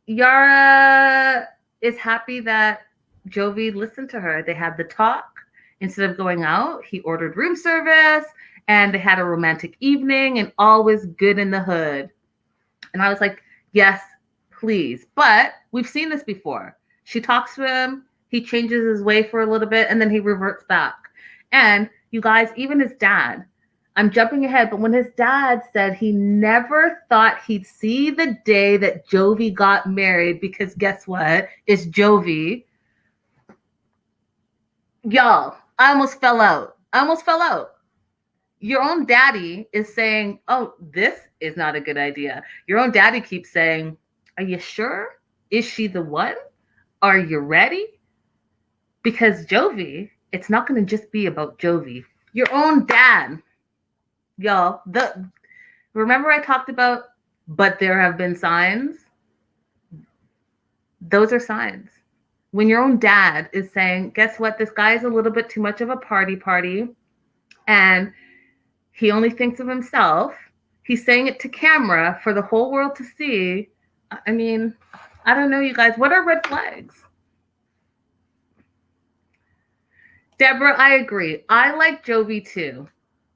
Yara is happy that Jovi listened to her. They had the talk. Instead of going out, he ordered room service and they had a romantic evening and all was good in the hood. And I was like, yes, please. But we've seen this before. She talks to him, he changes his way for a little bit, and then he reverts back. And you guys, even his dad, I'm jumping ahead, but when his dad said he never thought he'd see the day that Jovi got married, because guess what? It's Jovi. Y'all, I almost fell out. Your own daddy is saying, oh, this is not a good idea. Your own daddy keeps saying, are you sure? Is she the one? Are you ready? Because Jovi, it's not going to just be about Jovi. Your own dad. Y'all, remember I talked about, but there have been signs? Those are signs. When your own dad is saying, guess what? This guy is a little bit too much of a party, and he only thinks of himself. He's saying it to camera for the whole world to see. I mean, I don't know, you guys. What are red flags? Deborah, I agree. I like Jovi too.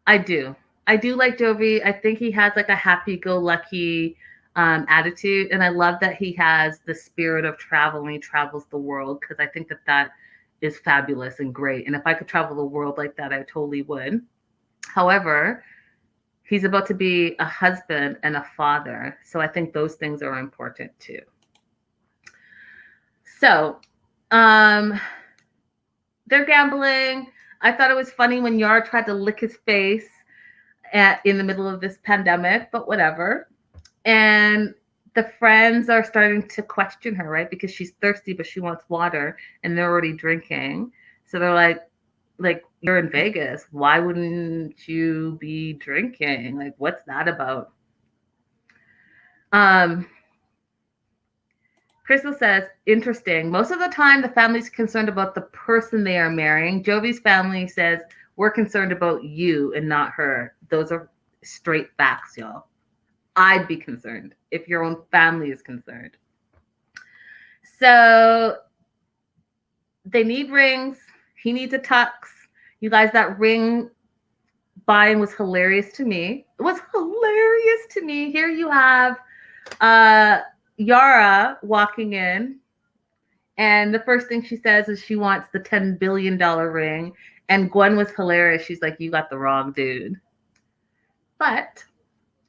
I do like Jovi. I think he has like a happy-go-lucky attitude, and I love that he has the spirit of travel and he travels the world, because I think that is fabulous and great. And if I could travel the world like that, I totally would. However, he's about to be a husband and a father, so I think those things are important too. So, they're gambling. I thought it was funny when Yara tried to lick his face in the middle of this pandemic, but whatever. And the friends are starting to question her, right? Because she's thirsty, but she wants water, and they're already drinking. So they're like, you're in Vegas. Why wouldn't you be drinking? Like, what's that about? Crystal says, interesting. Most of the time, the family's concerned about the person they are marrying. Jovi's family says, we're concerned about you and not her. Those are straight facts, y'all. I'd be concerned if your own family is concerned. So they need rings. He needs a tux. You guys, that ring buying was hilarious to me. It was hilarious to me. Here you have Yara walking in, and the first thing she says is she wants the $10 billion ring. And Gwen was hilarious. She's like, you got the wrong dude. But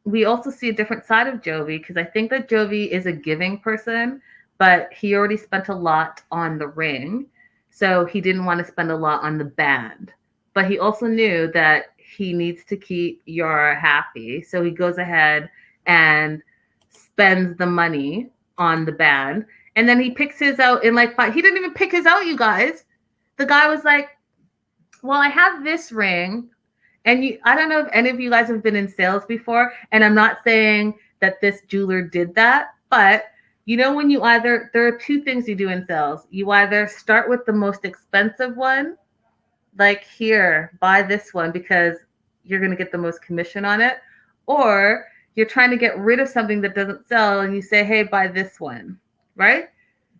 we also see a different side of Jovi, because I think that Jovi is a giving person, but he already spent a lot on the ring. So he didn't want to spend a lot on the band. But he also knew that he needs to keep Yara happy. So he goes ahead and spends the money on the band. And then he picks his out in like 5. He didn't even pick his out, you guys. The guy was like, well, I have this ring. And I don't know if any of you guys have been in sales before. And I'm not saying that this jeweler did that. But when there are two things you do in sales. You either start with the most expensive one, like, here, buy this one because you're going to get the most commission on it. Or you're trying to get rid of something that doesn't sell and you say, hey, buy this one, right?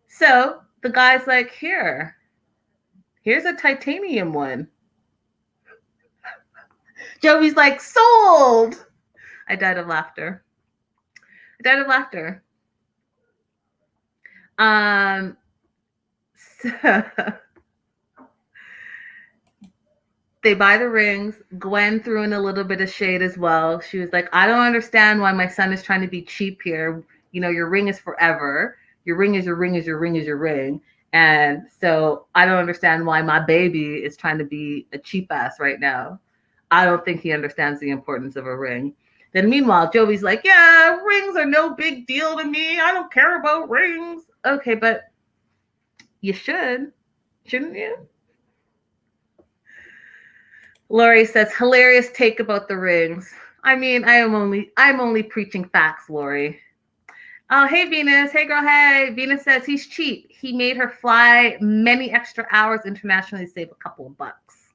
So the guy's like, here's a titanium one. Jovi's like, sold. I died of laughter. So they buy the rings. Gwen threw in a little bit of shade as well. She was like, I don't understand why my son is trying to be cheap here. Your ring is forever. Your ring is your ring is your ring is your ring. And so I don't understand why my baby is trying to be a cheap ass right now. I don't think he understands the importance of a ring. Then meanwhile, Jovi's like, yeah, rings are no big deal to me. I don't care about rings. Okay, but you should, shouldn't you? Lori says, hilarious take about the rings. I mean, I'm only preaching facts, Lori. Oh, hey, Venus. Hey, girl. Hey. Venus says he's cheap. He made her fly many extra hours internationally to save a couple of bucks.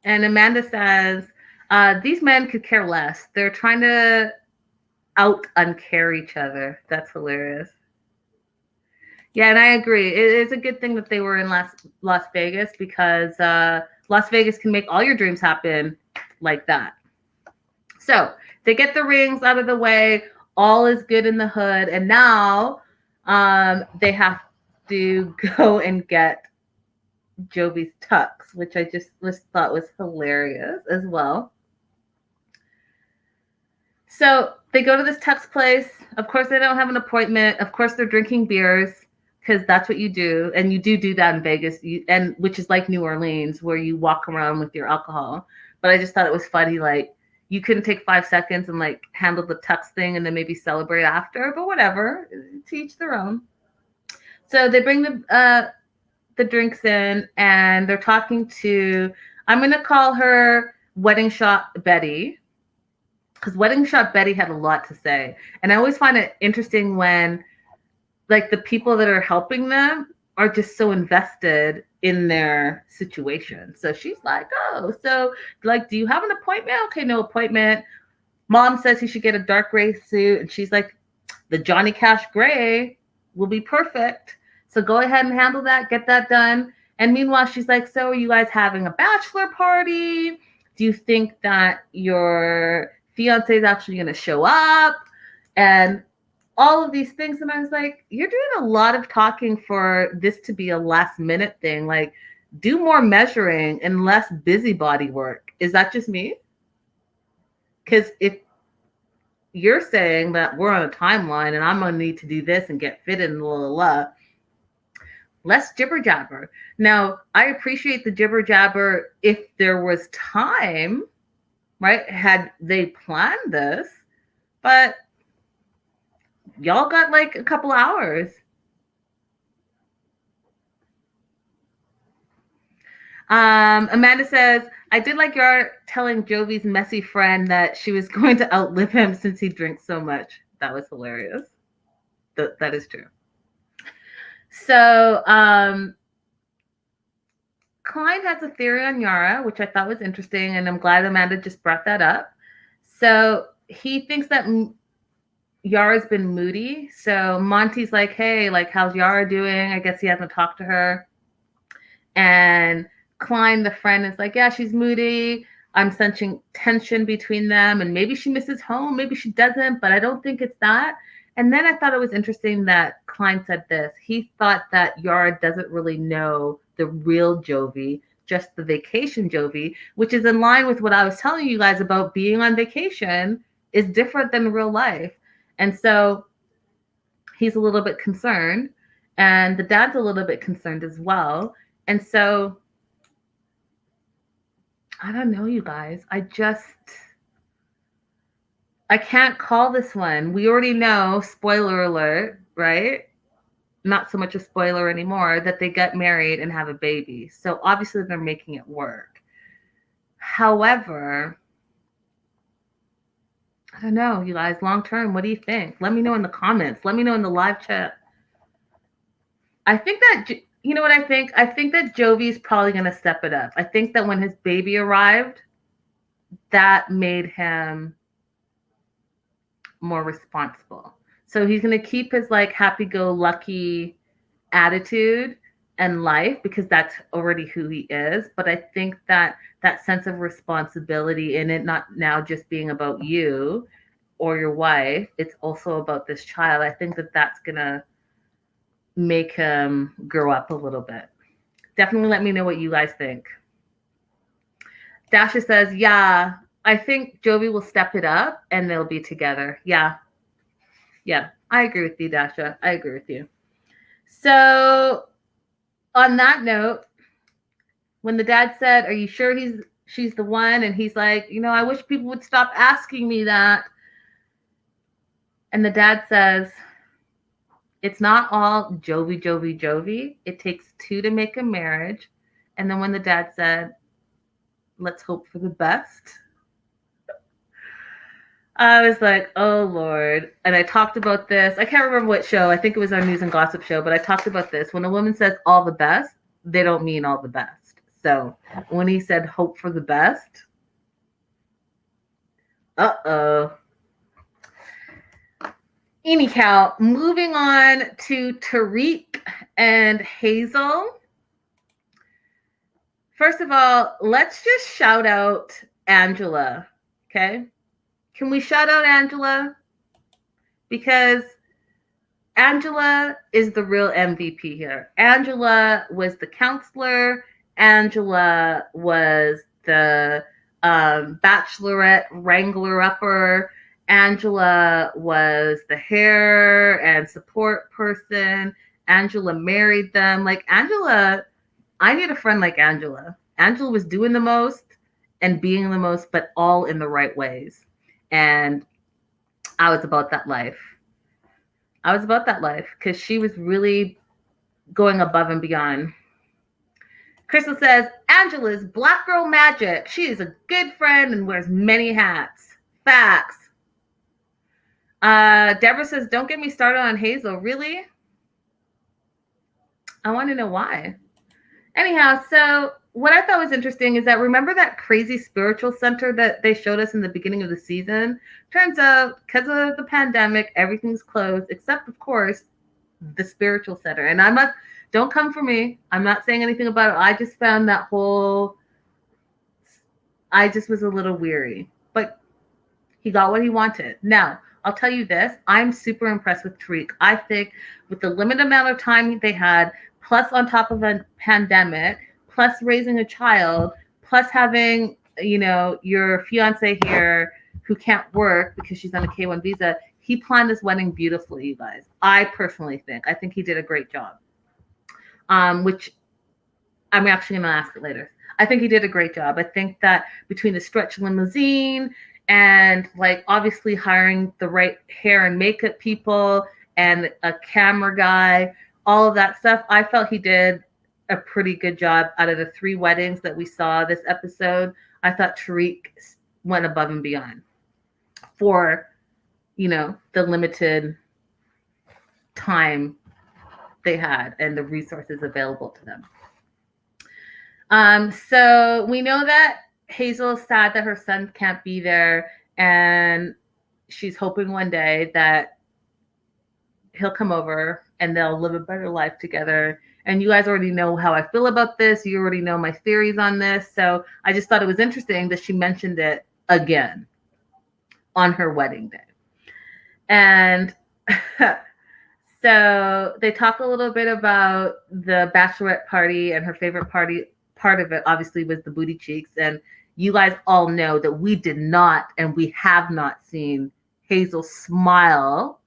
And Amanda says, these men could care less. They're trying to uncare each other. That's hilarious. Yeah, and I agree. It is a good thing that they were in Las Vegas because Las Vegas can make all your dreams happen like that. So they get the rings out of the way. All is good in the hood. And now they have to go and get Jovi's tux, which I just thought was hilarious as well. So they go to this tux place. Of course, they don't have an appointment. Of course, they're drinking beers because that's what you do. And you do that in Vegas, and which is like New Orleans, where you walk around with your alcohol. But I just thought it was funny. Like, you couldn't take 5 seconds and like handle the tux thing and then maybe celebrate after, but whatever, to each their own. So they bring the drinks in and they're talking to, I'm going to call her Wedding Shop Betty, because Wedding Shop Betty had a lot to say. And I always find it interesting when like the people that are helping them are just so invested in their situation. So she's like, oh, so like, do you have an appointment? Okay, no appointment. Mom says he should get a dark gray suit. And she's like, the Johnny Cash gray will be perfect. So go ahead and handle that, get that done. And meanwhile, she's like, so are you guys having a bachelor party? Do you think that your fiance is actually going to show up? And all of these things. And I was like, you're doing a lot of talking for this to be a last minute thing. Like, do more measuring and less busybody work. Is that just me? Because if you're saying that we're on a timeline and I'm going to need to do this and get fitted and less jibber jabber. Now, I appreciate the jibber jabber if there was time, right? Had they planned this, but y'all got like a couple hours. Amanda says, I did like your telling Jovi's messy friend that she was going to outlive him since he drinks so much. That was hilarious. That is true. So Klein has a theory on Yara, which I thought was interesting, and I'm glad Amanda just brought that up. So he thinks that Yara's been moody. So Monty's like, hey, like, how's Yara doing? I guess he hasn't talked to her. And Klein, the friend, is like, yeah, she's moody. I'm sensing tension between them. And maybe she misses home. Maybe she doesn't, but I don't think it's that. And then I thought it was interesting that Klein said this. He thought that Yara doesn't really know the real Jovi, just the vacation Jovi, which is in line with what I was telling you guys about being on vacation is different than real life. And so he's a little bit concerned, and the dad's a little bit concerned as well. And so I don't know, you guys. I can't call this one. We already know, spoiler alert, right? Not so much a spoiler anymore, that they get married and have a baby. So obviously they're making it work. However, I don't know, you guys, long term, what do you think? Let me know in the comments. Let me know in the live chat. I think that, you know what I think? I think that Jovi's probably going to step it up. I think that when his baby arrived, that made him more responsible. So he's going to keep his like happy-go-lucky attitude and life because that's already who he is. But I think that that sense of responsibility in it, not now just being about you or your wife, it's also about this child. I think that that's going to make him grow up a little bit. Definitely let me know what you guys think. Dasha says, yeah, I think Jovi will step it up and they'll be together. Yeah. Yeah, I agree with you, Dasha. I agree with you. So on that note, when the dad said, are you sure she's the one? And he's like, you know, I wish people would stop asking me that. And the dad says, It's not all Jovi, Jovi, Jovi. It takes two to make a marriage. And then when the dad said, let's hope for the best, I was like, oh Lord. And I talked about this. I can't remember what show. I think it was our news and gossip show, but I talked about this. When a woman says all the best, they don't mean all the best. So when he said hope for the best, uh-oh. Anyhow, moving on to Tariq and Hazel. First of all, let's just shout out Angela, okay? Can we shout out Angela? Because Angela is the real MVP here. Angela was the counselor. Angela was the bachelorette wrangler-upper. Angela was the hair and support person. Angela married them. Like, Angela, I need a friend like Angela. Angela was doing the most and being the most, but all in the right ways. And I was about that life. I was about that life because she was really going above and beyond. Crystal says, Angela's black girl magic. She is a good friend and wears many hats. Facts. Deborah says, don't get me started on Hazel. Really? I want to know why. Anyhow, so what I thought was interesting is that, remember that crazy spiritual center that they showed us in the beginning of the season? Turns out, because of the pandemic, everything's closed, except, of course, the spiritual center. And I'm not, don't come for me. I'm not saying anything about it. I just found that whole, I just was a little weary. But he got what he wanted. Now, I'll tell you this. I'm super impressed with Tariq. I think with the limited amount of time they had, plus on top of a pandemic, plus raising a child, plus having, you know, your fiance here who can't work because she's on a K-1 visa, he planned this wedding beautifully, you guys. I personally think. I think he did a great job. Which I'm actually going to ask it later. I think he did a great job. I think that between the stretch limousine and, like, obviously hiring the right hair and makeup people and a camera guy, all of that stuff, I felt he did a pretty good job. Out of the 3 weddings that we saw this episode, I thought Tariq went above and beyond for, you know, the limited time they had and the resources available to them. So we know that Hazel is sad that her son can't be there, and she's hoping one day that he'll come over and they'll live a better life together. And you guys already know how I feel about this. You already know my theories on this. So I just thought it was interesting that she mentioned it again on her wedding day. And so they talk a little bit about the bachelorette party, and her favorite part of it obviously was the booty cheeks. And you guys all know that we did not, and we have not seen Hazel smile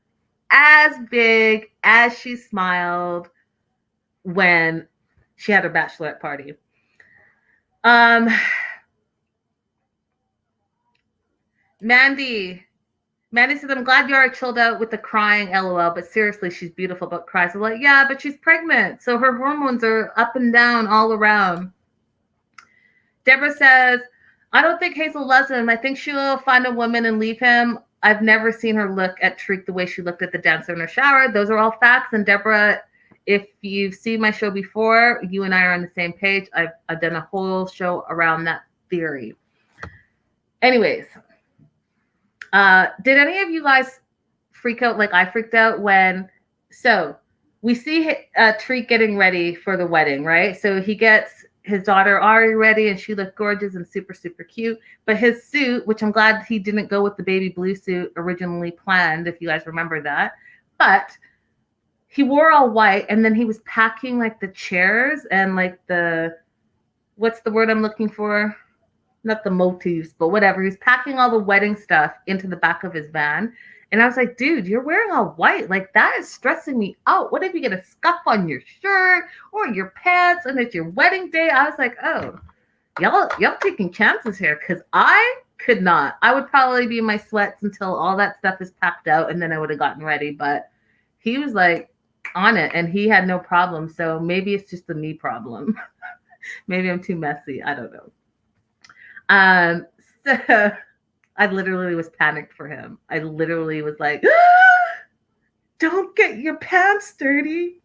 as big as she smiled when she had her bachelorette party. Mandy said, I'm glad you are chilled out with the crying, LOL, but seriously, she's beautiful but cries. I'm like, yeah, but she's pregnant, so her hormones are up and down all around. Deborah says, I don't think Hazel loves him. I think she'll find a woman and leave him. I've never seen her look at Tariq the way she looked at the dancer in her shower. Those are all facts. And Deborah, if you've seen my show before, you and I are on the same page. I've done a whole show around that theory. Anyways, did any of you guys freak out like I freaked out when, so we see Tariq getting ready for the wedding, right? So he gets his daughter Ari ready, and she looked gorgeous and super, super cute. But his suit, which I'm glad he didn't go with the baby blue suit originally planned, if you guys remember that. But he wore all white, and then he was packing like the chairs and like the, what's the word I'm looking for? Not the motifs, but whatever. He was packing all the wedding stuff into the back of his van. And I was like, dude, you're wearing all white. Like, that is stressing me out. What if you get a scuff on your shirt or your pants and it's your wedding day? I was like, oh, y'all taking chances here, because I could not. I would probably be in my sweats until all that stuff is packed out, and then I would have gotten ready. But he was like, on it, and he had no problem. So maybe it's just a me problem. Maybe I'm too messy. I don't know. So I literally was panicked for him. I literally was like, don't get your pants dirty.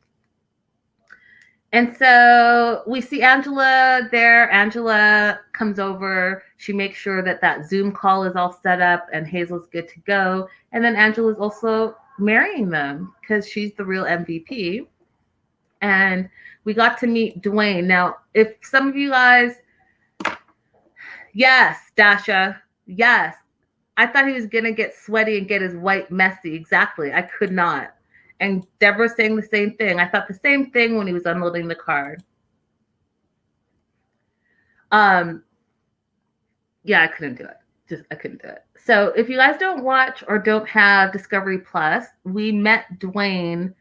And so we see Angela there. Angela comes over. She makes sure that that Zoom call is all set up and Hazel's good to go. And then Angela's also marrying them because she's the real MVP. And we got to meet Dwayne. Now, if some of you guys, yes, Dasha, yes, I thought he was going to get sweaty and get his white messy. Exactly. I could not. And Deborah's saying the same thing. I thought the same thing when he was unloading the car. Yeah, I couldn't do it. I couldn't do it. So if you guys don't watch or don't have Discovery Plus, we met Dwayne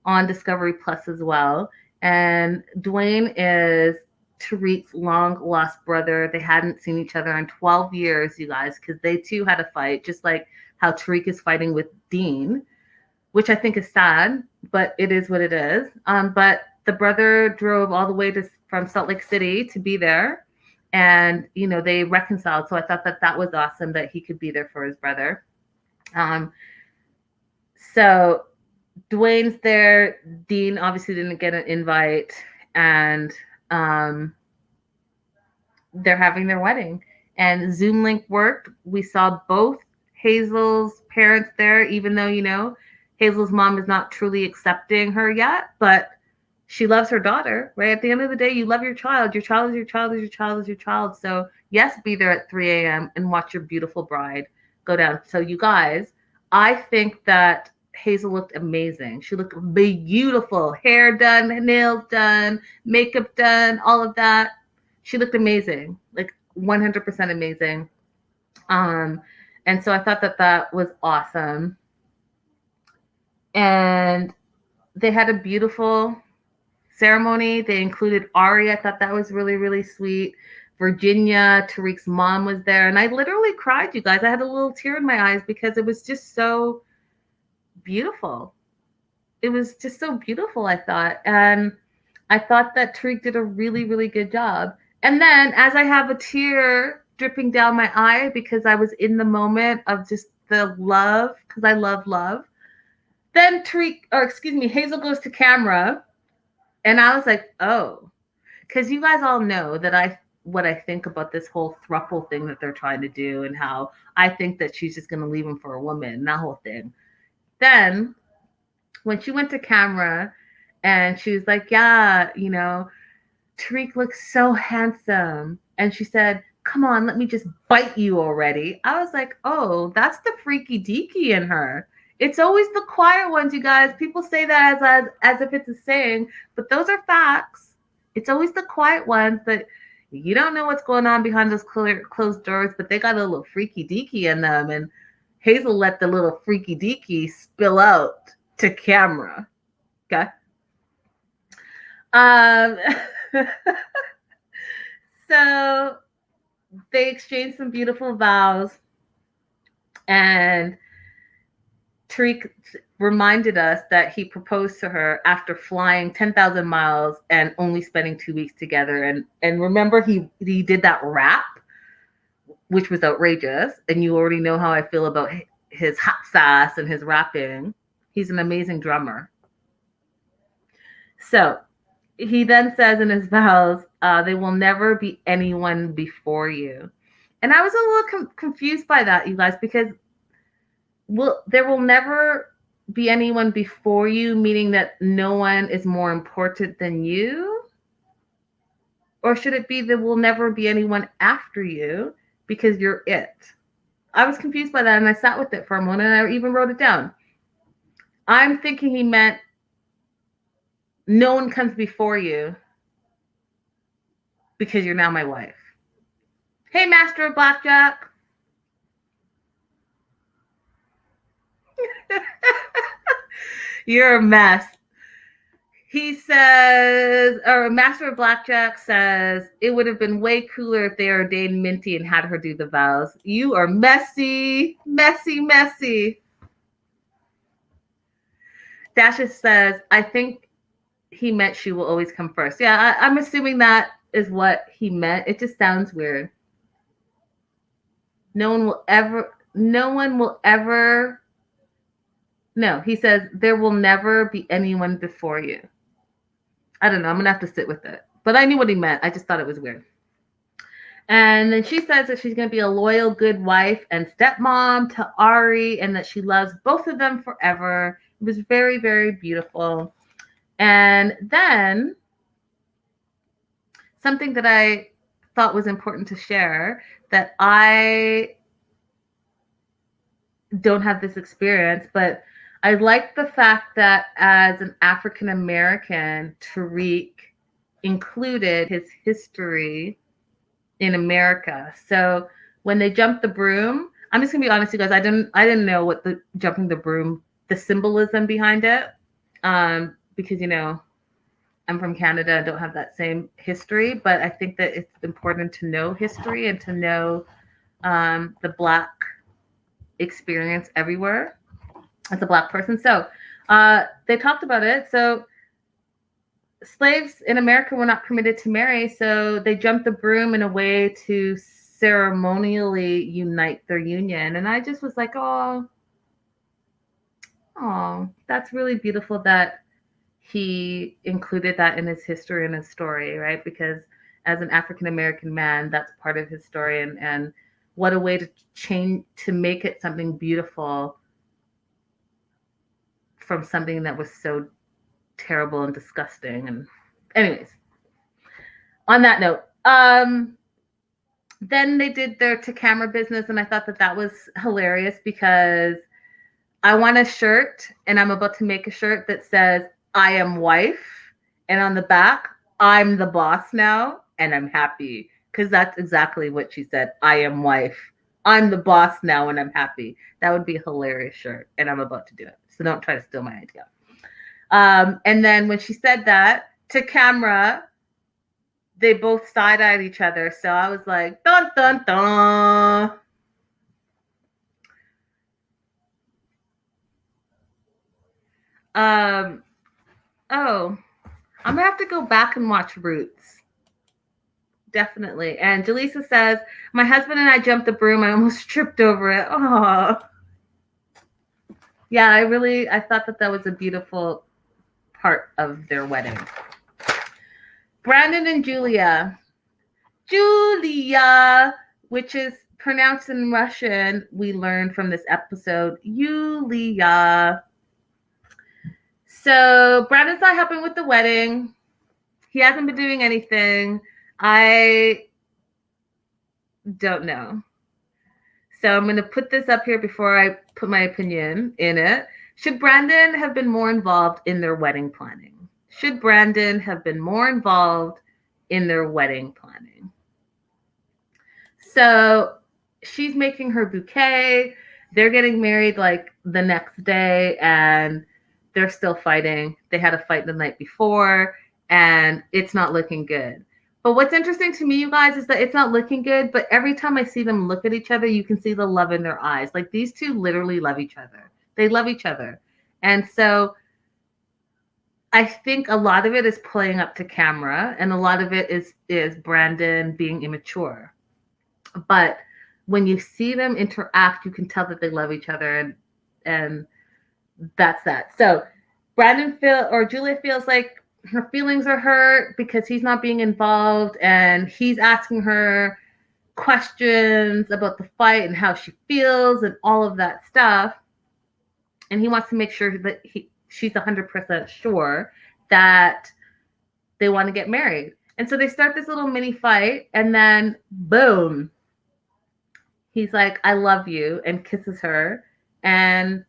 on Discovery Plus as well. And Dwayne is Tariq's long lost brother. They hadn't seen each other in 12 years, you guys, because they too had a fight, just like how Tariq is fighting with Dean, which I think is sad, but it is what it is. But the brother drove all the way from Salt Lake City to be there. And, you know, they reconciled. So I thought that was awesome that he could be there for his brother. So Dwayne's there. Dean obviously didn't get an invite. And they're having their wedding. And Zoom link worked. We saw both Hazel's parents there, even though, you know, Hazel's mom is not truly accepting her yet. But she loves her daughter, right? At the end of the day, you love your child. Your child is your child is your child is your child. So yes, be there at 3 a.m. and watch your beautiful bride go down. So you guys, I think that Hazel looked amazing. She looked beautiful. Hair done, nails done, makeup done, all of that. She looked amazing, like 100% amazing. And so I thought that was awesome. And they had a beautiful ceremony. They included Ari. I thought that was really, really sweet. Virginia, Tariq's mom was there. And I literally cried, you guys. I had a little tear in my eyes because it was just so beautiful. It was just so beautiful, I thought. And I thought that Tariq did a really, really good job. And then as I have a tear dripping down my eye because I was in the moment of just the love, because I love love, then Hazel goes to camera. And I was like, oh, because you guys all know that what I think about this whole throuple thing that they're trying to do and how I think that she's just going to leave him for a woman, that whole thing. Then when she went to camera and she was like, yeah, you know, Tariq looks so handsome. And she said, come on, let me just bite you already. I was like, oh, that's the freaky deaky in her. It's always the quiet ones, you guys. People say that as if it's a saying, but those are facts. It's always the quiet ones that you don't know what's going on behind those closed doors, but they got a little freaky deaky in them. And Hazel let the little freaky deaky spill out to camera. Okay. So they exchanged some beautiful vows, and Tariq reminded us that he proposed to her after flying 10,000 miles and only spending 2 weeks together. And remember, he did that rap, which was outrageous. And you already know how I feel about his hot sauce and his rapping. He's an amazing drummer. So he then says in his vows, they will never be anyone before you. And I was a little confused by that, you guys, because there will never be anyone before you, meaning that no one is more important than you? Or should it be there will never be anyone after you because you're it? I was confused by that, and I sat with it for a moment, and I even wrote it down. I'm thinking he meant no one comes before you because you're now my wife. Hey, Master of Blackjack. You're a mess. He says, or Master of Blackjack says, it would have been way cooler if they ordained Minty and had her do the vows. You are messy, messy, messy. Dasha says, I think he meant she will always come first. Yeah, I'm assuming that is what he meant. It just sounds weird. No one will ever. No, he says, there will never be anyone before you. I don't know. I'm going to have to sit with it. But I knew what he meant. I just thought it was weird. And then she says that she's going to be a loyal, good wife and stepmom to Ari and that she loves both of them forever. It was very, very beautiful. And then something that I thought was important to share, that I don't have this experience, but I like the fact that as an African American, Tariq included his history in America. So when they jumped the broom, I'm just gonna be honest, you guys, I didn't know what the jumping the broom, the symbolism behind it, because I'm from Canada, I don't have that same history, but I think that it's important to know history and to know the Black experience everywhere as a Black person. So they talked about it. So slaves in America were not permitted to marry, so they jumped the broom in a way to ceremonially unite their union. And I just was like, oh, that's really beautiful that he included that in his history and his story, right? Because as an African American man, that's part of his story, and what a way to make it something beautiful from something that was so terrible and disgusting. And anyways, on that note, then they did their to camera business, and I thought that was hilarious because I want a shirt, and I'm about to make a shirt that says I am wife, and on the back, I'm the boss now, and I'm happy, because that's exactly what she said. I am wife. I'm the boss now, and I'm happy. That would be a hilarious shirt, and I'm about to do it. So don't try to steal my idea. And then when she said that to camera, they both side-eyed each other. So I was like, dun, dun, dun. Oh, I'm gonna have to go back and watch Roots. Definitely. And Jaleesa says, my husband and I jumped the broom. I almost tripped over it. Oh, yeah. I thought that was a beautiful part of their wedding. Brandon and Julia, which is pronounced in Russian, we learned from this episode, Yulia. So Brandon's not helping with the wedding. He hasn't been doing anything. I don't know. So I'm going to put this up here before I put my opinion in it. Should Brandon have been more involved in their wedding planning? Should Brandon have been more involved in their wedding planning? So she's making her bouquet. They're getting married like the next day, and they're still fighting. They had a fight the night before, and it's not looking good. But what's interesting to me, you guys, is that it's not looking good, but every time I see them look at each other, you can see the love in their eyes. Like, these two literally love each other. They love each other. And so I think a lot of it is playing up to camera, and a lot of it is Brandon being immature. But when you see them interact, you can tell that they love each other, and that's that. So Julia feels like her feelings are hurt because he's not being involved, and he's asking her questions about the fight and how she feels and all of that stuff. And he wants to make sure that she's 100% sure that they want to get married. And so they start this little mini fight, and then boom, he's like, I love you, and kisses her, and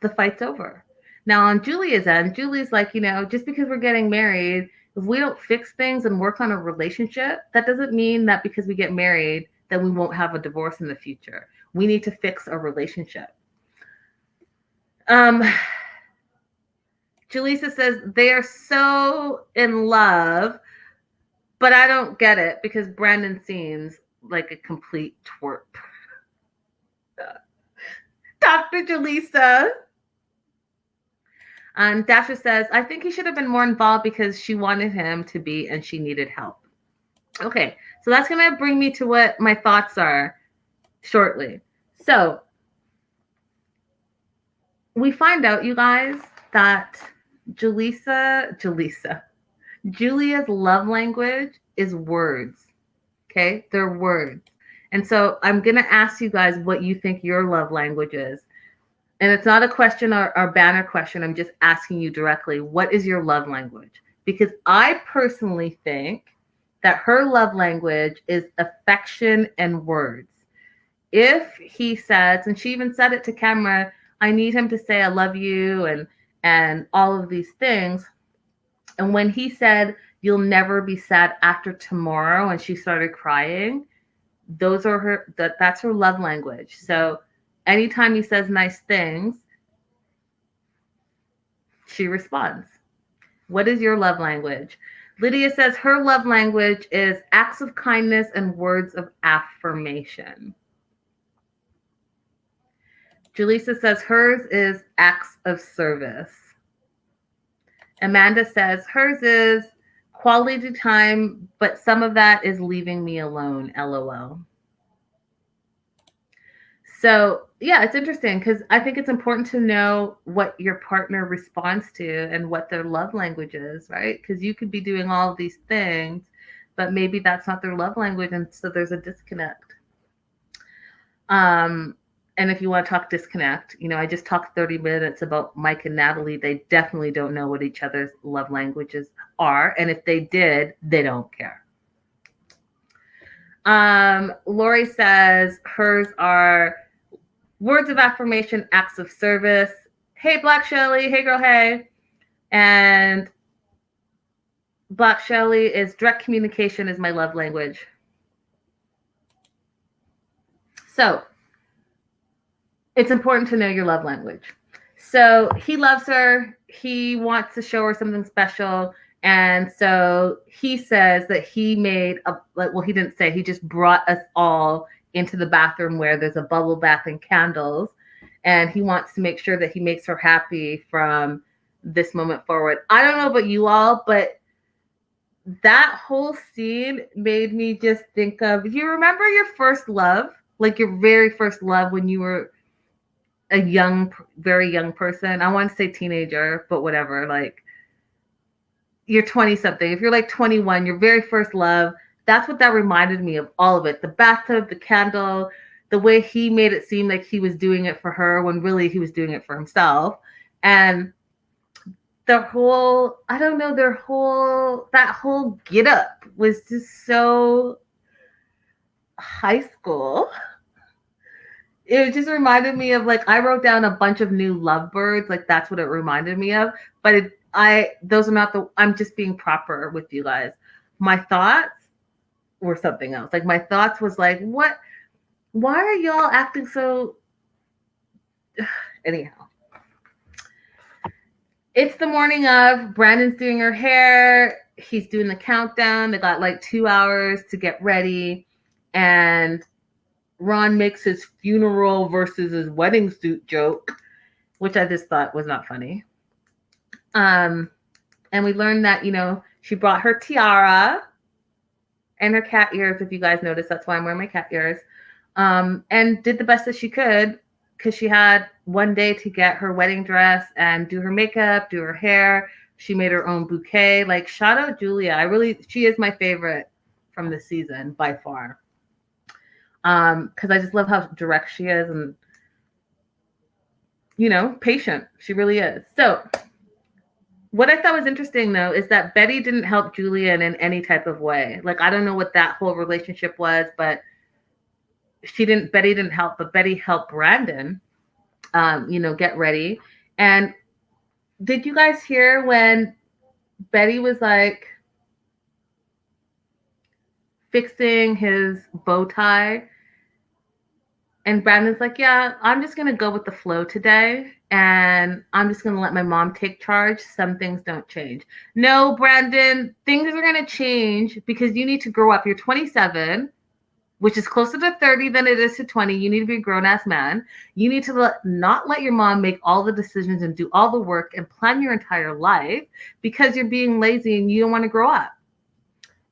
the fight's over. Now on Julia's end, Julie's like, just because we're getting married, if we don't fix things and work on a relationship, that doesn't mean that because we get married that we won't have a divorce in the future. We need to fix a relationship. Jaleesa says they are so in love, but I don't get it because Brandon seems like a complete twerp. Dr. Jaleesa. Dasha says, I think he should have been more involved because she wanted him to be and she needed help. Okay, so that's going to bring me to what my thoughts are shortly. So we find out, you guys, that Julia's love language is words. Okay, they're words. And so I'm going to ask you guys what you think your love language is. And it's not a question or banner question. I'm just asking you directly, what is your love language? Because I personally think that her love language is affection and words. If he says, and she even said it to camera, I need him to say I love you and all of these things. And when he said, you'll never be sad after tomorrow, and she started crying, that's her love language. So anytime he says nice things, she responds. What is your love language? Lydia says her love language is acts of kindness and words of affirmation. Julissa says hers is acts of service. Amanda says hers is quality time, but some of that is leaving me alone, LOL. So, yeah, it's interesting because I think it's important to know what your partner responds to and what their love language is, right? Because you could be doing all of these things, but maybe that's not their love language, and so there's a disconnect. And if you want to talk disconnect, I just talked 30 minutes about Mike and Natalie. They definitely don't know what each other's love languages are, and if they did, they don't care. Lori says hers are words of affirmation, acts of service. Hey, Black Shelly. Hey, girl, hey. And Black Shelly is direct communication is my love language. So it's important to know your love language. So he loves her. He wants to show her something special. And so he says that he made he didn't say, he just brought us all into the bathroom where there's a bubble bath and candles. And he wants to make sure that he makes her happy from this moment forward. I don't know about you all, but that whole scene made me just think of, you remember your first love, like your very first love when you were a very young person? I want to say teenager, but whatever, like you're 20 something. If you're like 21, your very first love, that's what that reminded me of, all of it. The bathtub, the candle, the way he made it seem like he was doing it for her when really he was doing it for himself. And the whole, I don't know, that whole get up was just so high school. It just reminded me of, like, I wrote down a bunch of new lovebirds. Like, that's what it reminded me of. But those are not I'm just being proper with you guys. My thoughts were something else. Like, my thoughts was like, what? Why are y'all acting so? Anyhow, it's the morning of. Brandon's doing her hair. He's doing the countdown. They got like 2 hours to get ready, and Ron makes his funeral versus his wedding suit joke, which I just thought was not funny. And we learned that, she brought her tiara and her cat ears. If you guys noticed, that's why I'm wearing my cat ears. And did the best that she could because she had one day to get her wedding dress and do her makeup, do her hair. She made her own bouquet. Like, shout out Julia. She is my favorite from this season by far. Because I just love how direct she is and, patient. She really is. So what I thought was interesting, though, is that Betty didn't help Julian in any type of way. Like, I don't know what that whole relationship was, but Betty didn't help, but Betty helped Brandon, get ready. And did you guys hear when Betty was like fixing his bow tie? And Brandon's like, yeah, I'm just going to go with the flow today. And I'm just going to let my mom take charge. Some things don't change. No, Brandon, things are going to change because you need to grow up. You're 27. which is closer to 30 than it is to 20. You need to be a grown-ass man. You need to not let your mom make all the decisions and do all the work and plan your entire life because you're being lazy and you don't want to grow up.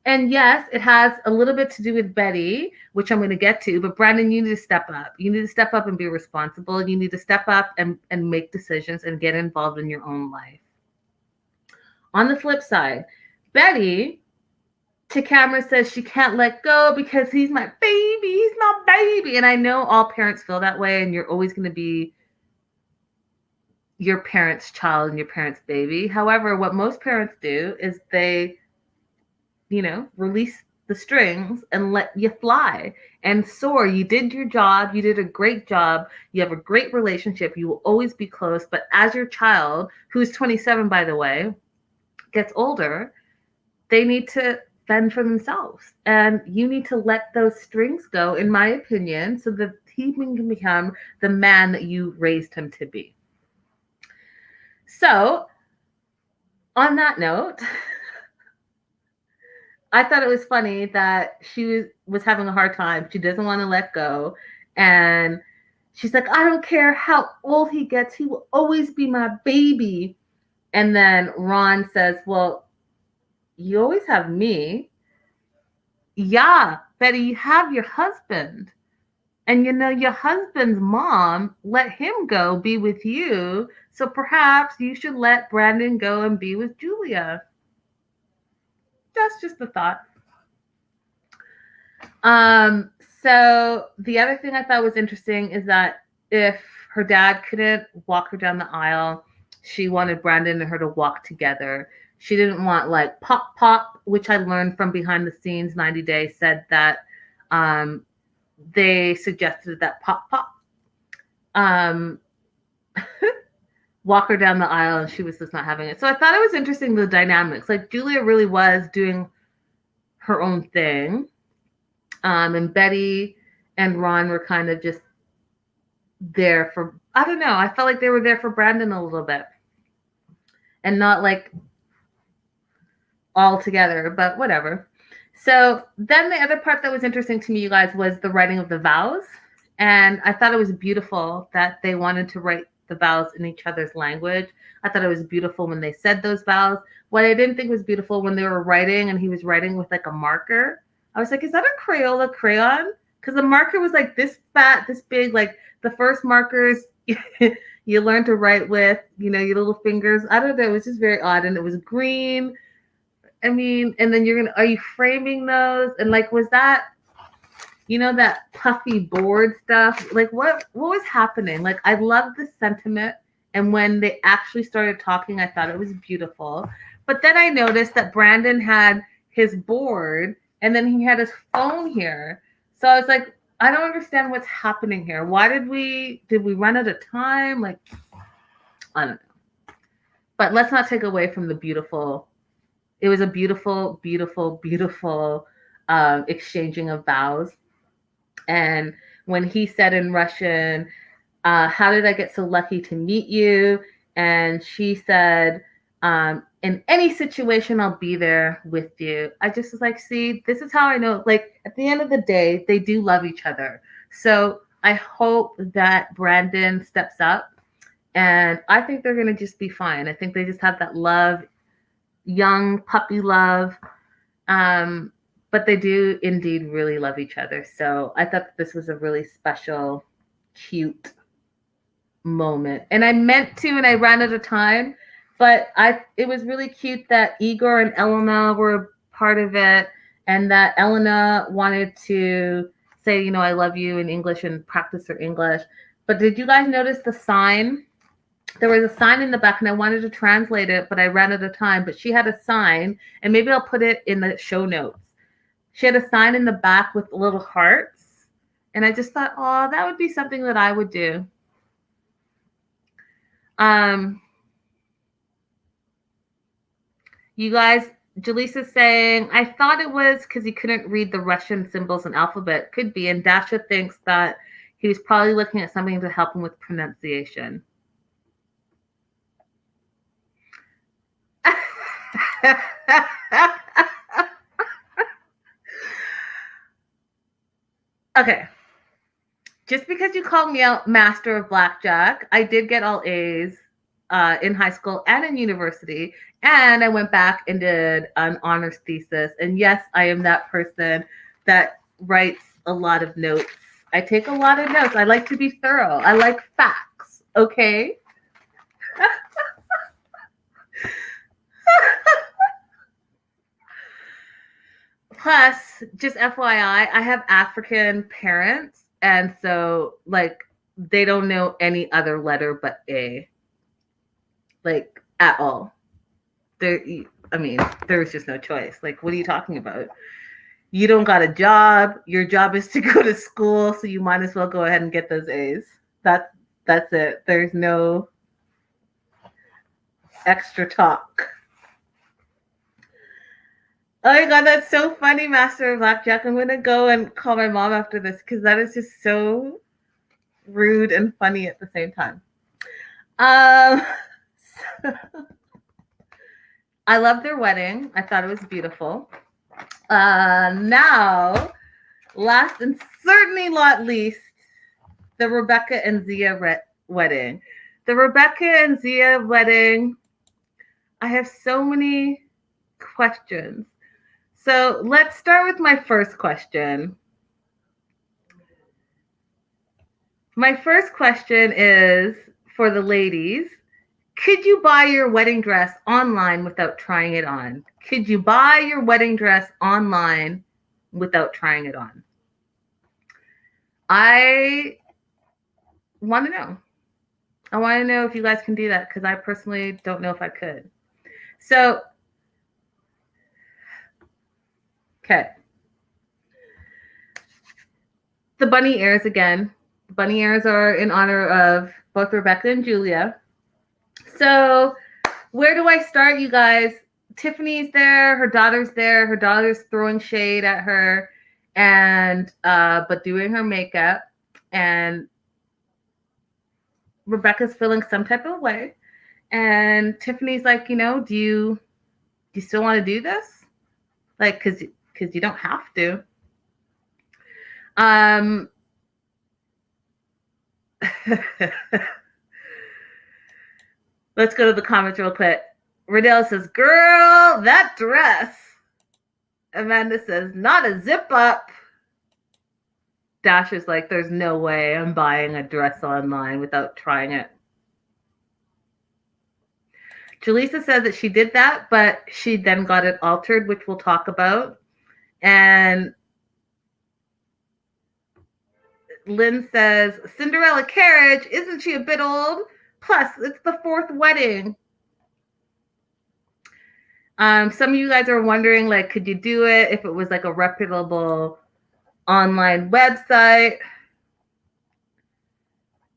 And yes, it has a little bit to do with Betty, which I'm going to get to, but Brandon, you need to step up. You need to step up and be responsible. You need to step up and make decisions and get involved in your own life. On the flip side, Betty to camera says she can't let go because he's my baby. He's my baby. And I know all parents feel that way, and you're always going to be your parents' child and your parents' baby. However, what most parents do is they, release the strings and let you fly and soar. You did your job. You did a great job. You have a great relationship. You will always be close. But as your child, who's 27, by the way, gets older, they need to fend for themselves. And you need to let those strings go, in my opinion, so that he can become the man that you raised him to be. So, on that note, I thought it was funny that she was having a hard time. She doesn't want to let go. And she's like, I don't care how old he gets. He will always be my baby. And then Ron says, well, you always have me. Yeah, Betty, you have your husband. And your husband's mom let him go be with you. So perhaps you should let Brandon go and be with Julia. That's just a thought. So the other thing I thought was interesting is that if her dad couldn't walk her down the aisle, she wanted Brandon and her to walk together. She didn't want like pop pop, which I learned from behind the scenes. 90 Day said that they suggested that pop pop walk her down the aisle, and she was just not having it. So I thought it was interesting, the dynamics. Like Julia really was doing her own thing, and Betty and Ron were kind of just there for, I don't know, I felt like they were there for Brandon a little bit and not like all together, but whatever. So then the other part that was interesting to me, you guys, was the writing of the vows. And I thought it was beautiful that they wanted to write the vows in each other's language. I thought it was beautiful when they said those vows. What I didn't think was beautiful when they were writing and he was writing with like a marker. I was like, is that a Crayola crayon? Because the marker was like this fat, this big, like the first markers you learn to write with, your little fingers. I don't know. It was just very odd. And it was green. I mean, and then are you framing those? And like, was that, that puffy board stuff? Like what was happening? Like, I loved the sentiment. And when they actually started talking, I thought it was beautiful. But then I noticed that Brandon had his board and then he had his phone here. So I was like, I don't understand what's happening here. Why did we run out of time? Like, I don't know. But let's not take away from the beautiful. It was a beautiful, beautiful, beautiful exchanging of vows. And when he said in Russian, how did I get so lucky to meet you? And she said, in any situation, I'll be there with you. I just was like, see, this is how I know, like, at the end of the day, they do love each other. So I hope that Brandon steps up. And I think they're going to just be fine. I think they just have that love, young puppy love. But they do indeed really love each other. So I thought this was a really special, cute moment. And I meant to, and I ran out of time, but it was really cute that Igor and Elena were part of it, and that Elena wanted to say, I love you in English and practice her English. But did you guys notice the sign? There was a sign in the back, and I wanted to translate it, but I ran out of time. But she had a sign, and maybe I'll put it in the show notes. She had a sign in the back with little hearts, and I just thought, oh, that would be something that I would do. You guys, Jaleesa's saying, I thought it was because he couldn't read the Russian symbols and alphabet. Could be. And Dasha thinks that he was probably looking at something to help him with pronunciation. Okay. Just because you called me out master of blackjack, I did get all A's in high school and in university. And I went back and did an honors thesis. And yes, I am that person that writes a lot of notes. I take a lot of notes. I like to be thorough. I like facts. Okay. Plus, just FYI, I have African parents. And so, like, they don't know any other letter but A. Like, at all. I mean, there's just no choice. Like, what are you talking about? You don't got a job. Your job is to go to school, so you might as well go ahead and get those A's. That's it. There's no extra talk. Oh my god, that's so funny, Master of Blackjack. I'm gonna go and call my mom after this because that is just so rude and funny at the same time. I love their wedding. I thought it was beautiful. Now, last and certainly not least, the Rebecca and Zia wedding. The Rebecca and Zia wedding, I have so many questions. So let's start with my first question. My first question is for the ladies. Could you buy your wedding dress online without trying it on? Could you buy your wedding dress online without trying it on? I want to know. I want to know if you guys can do that because I personally don't know if I could. So, okay. The bunny ears again. The bunny ears are in honor of both Rebecca and Julia. So, where do I start, you guys? Tiffany's there, her daughter's there, her daughter's throwing shade at her and but doing her makeup, and Rebecca's feeling some type of way, and Tiffany's like, you know, do you still want to do this? Like, cause you don't have to. Let's go to the comments real quick. Riddell says, girl, that dress. Amanda says, not a zip up. Dash is like, there's no way I'm buying a dress online without trying it. Jaleesa said that she did that, but she then got it altered, which we'll talk about. And Lynn says, Cinderella carriage, isn't she a bit old? Plus, it's the fourth wedding. Some of you guys are wondering, like, could you do it if it was like a reputable online website?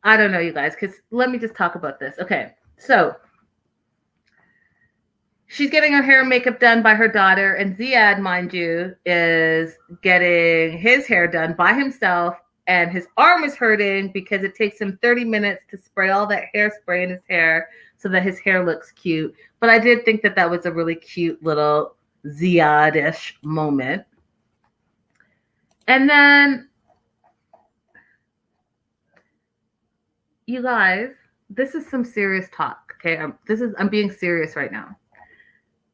I don't know, you guys, because let me just talk about this. Okay, so she's getting her hair and makeup done by her daughter, and Ziad, mind you, is getting his hair done by himself, and his arm is hurting because it takes him 30 minutes to spray all that hairspray in his hair so that his hair looks cute. But I did think that that was a really cute little Ziad-ish moment. And then, you guys, this is some serious talk, okay? I'm being serious right now.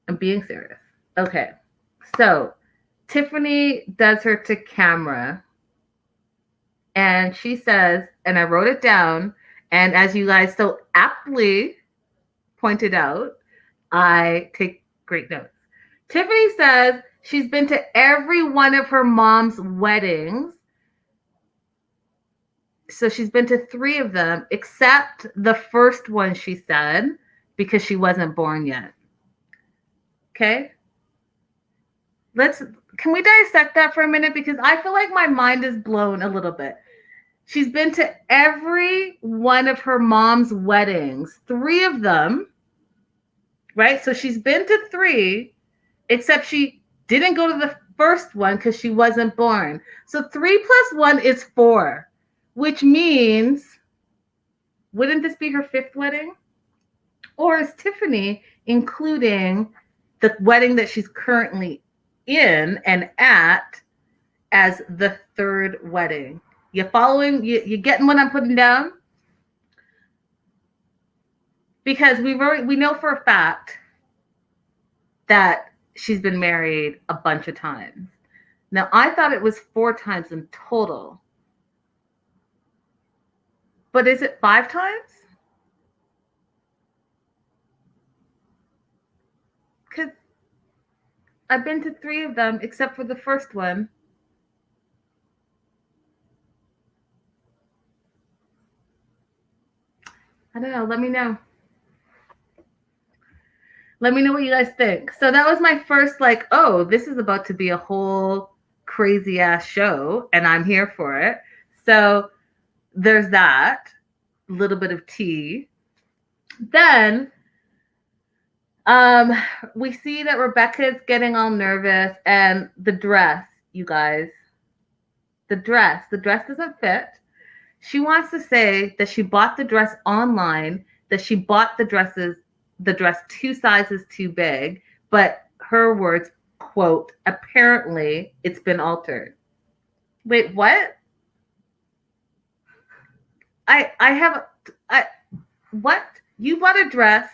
I'm being serious. Okay, so Tiffany does her to camera, and she says, and I wrote it down, and as you guys so aptly pointed out, I take great notes. Tiffany says she's been to every one of her mom's weddings. So she's been to 3 of them, except the first one, she said, because she wasn't born yet. Okay? Can we dissect that for a minute? Because I feel like my mind is blown a little bit. She's been to every one of her mom's weddings, 3 of them, right? So she's been to 3, except she didn't go to the first one because she wasn't born. So 3 plus 1 is 4, which means, wouldn't this be her 5th wedding? Or is Tiffany including the wedding that she's currently in and at as the third wedding. You following? You getting what I'm putting down? Because we know for a fact that she's been married a bunch of times. Now, I thought it was 4 times in total. But is it 5 times? Because I've been to 3 of them, except for the first one. I don't know. Let me know. Let me know what you guys think. So that was my first, like, oh, this is about to be a whole crazy ass show, and I'm here for it. So there's that little bit of tea. Then we see that Rebecca's getting all nervous, and the dress, you guys, the dress doesn't fit. She wants to say that she bought the dress online, that she bought the dress 2 sizes too big, but her words, quote, apparently it's been altered. Wait, what? What? You bought a dress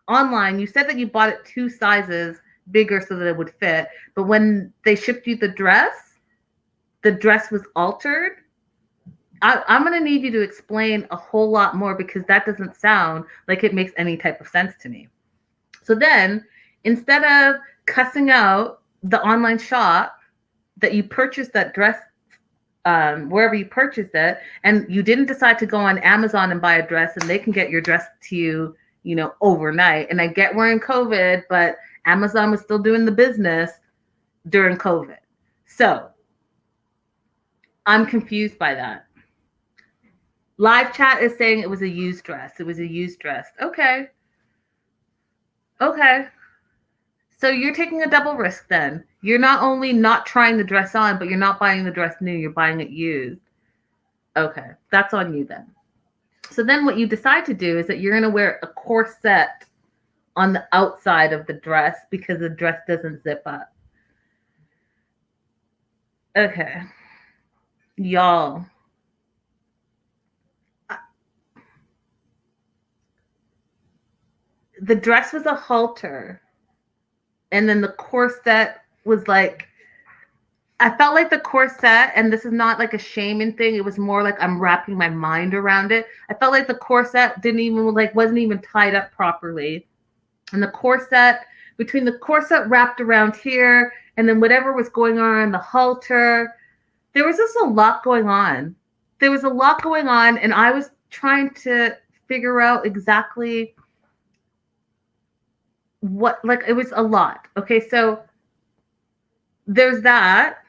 online. You said that you bought it 2 sizes bigger so that it would fit, but when they shipped you the dress was altered. I'm going to need you to explain a whole lot more, because that doesn't sound like it makes any type of sense to me. So then, instead of cussing out the online shop that you purchased that dress, wherever you purchased it, and you didn't decide to go on Amazon and buy a dress and they can get your dress to you, overnight. And I get we're in COVID, but Amazon was still doing the business during COVID. So I'm confused by that. Live chat is saying it was a used dress. Okay. So you're taking a double risk then. You're not only not trying the dress on, but you're not buying the dress new. You're buying it used. Okay. That's on you then. So then what you decide to do is that you're going to wear a corset on the outside of the dress because the dress doesn't zip up. Okay. Y'all. The dress was a halter, and then the corset was like, I felt like the corset, and this is not like a shaming thing, it was more like I'm wrapping my mind around it. I felt like the corset wasn't even tied up properly. And the corset, between the corset wrapped around here, and then whatever was going on, the halter, there was just a lot going on. And I was trying to figure out exactly what, like, it was a lot. Okay, so there's that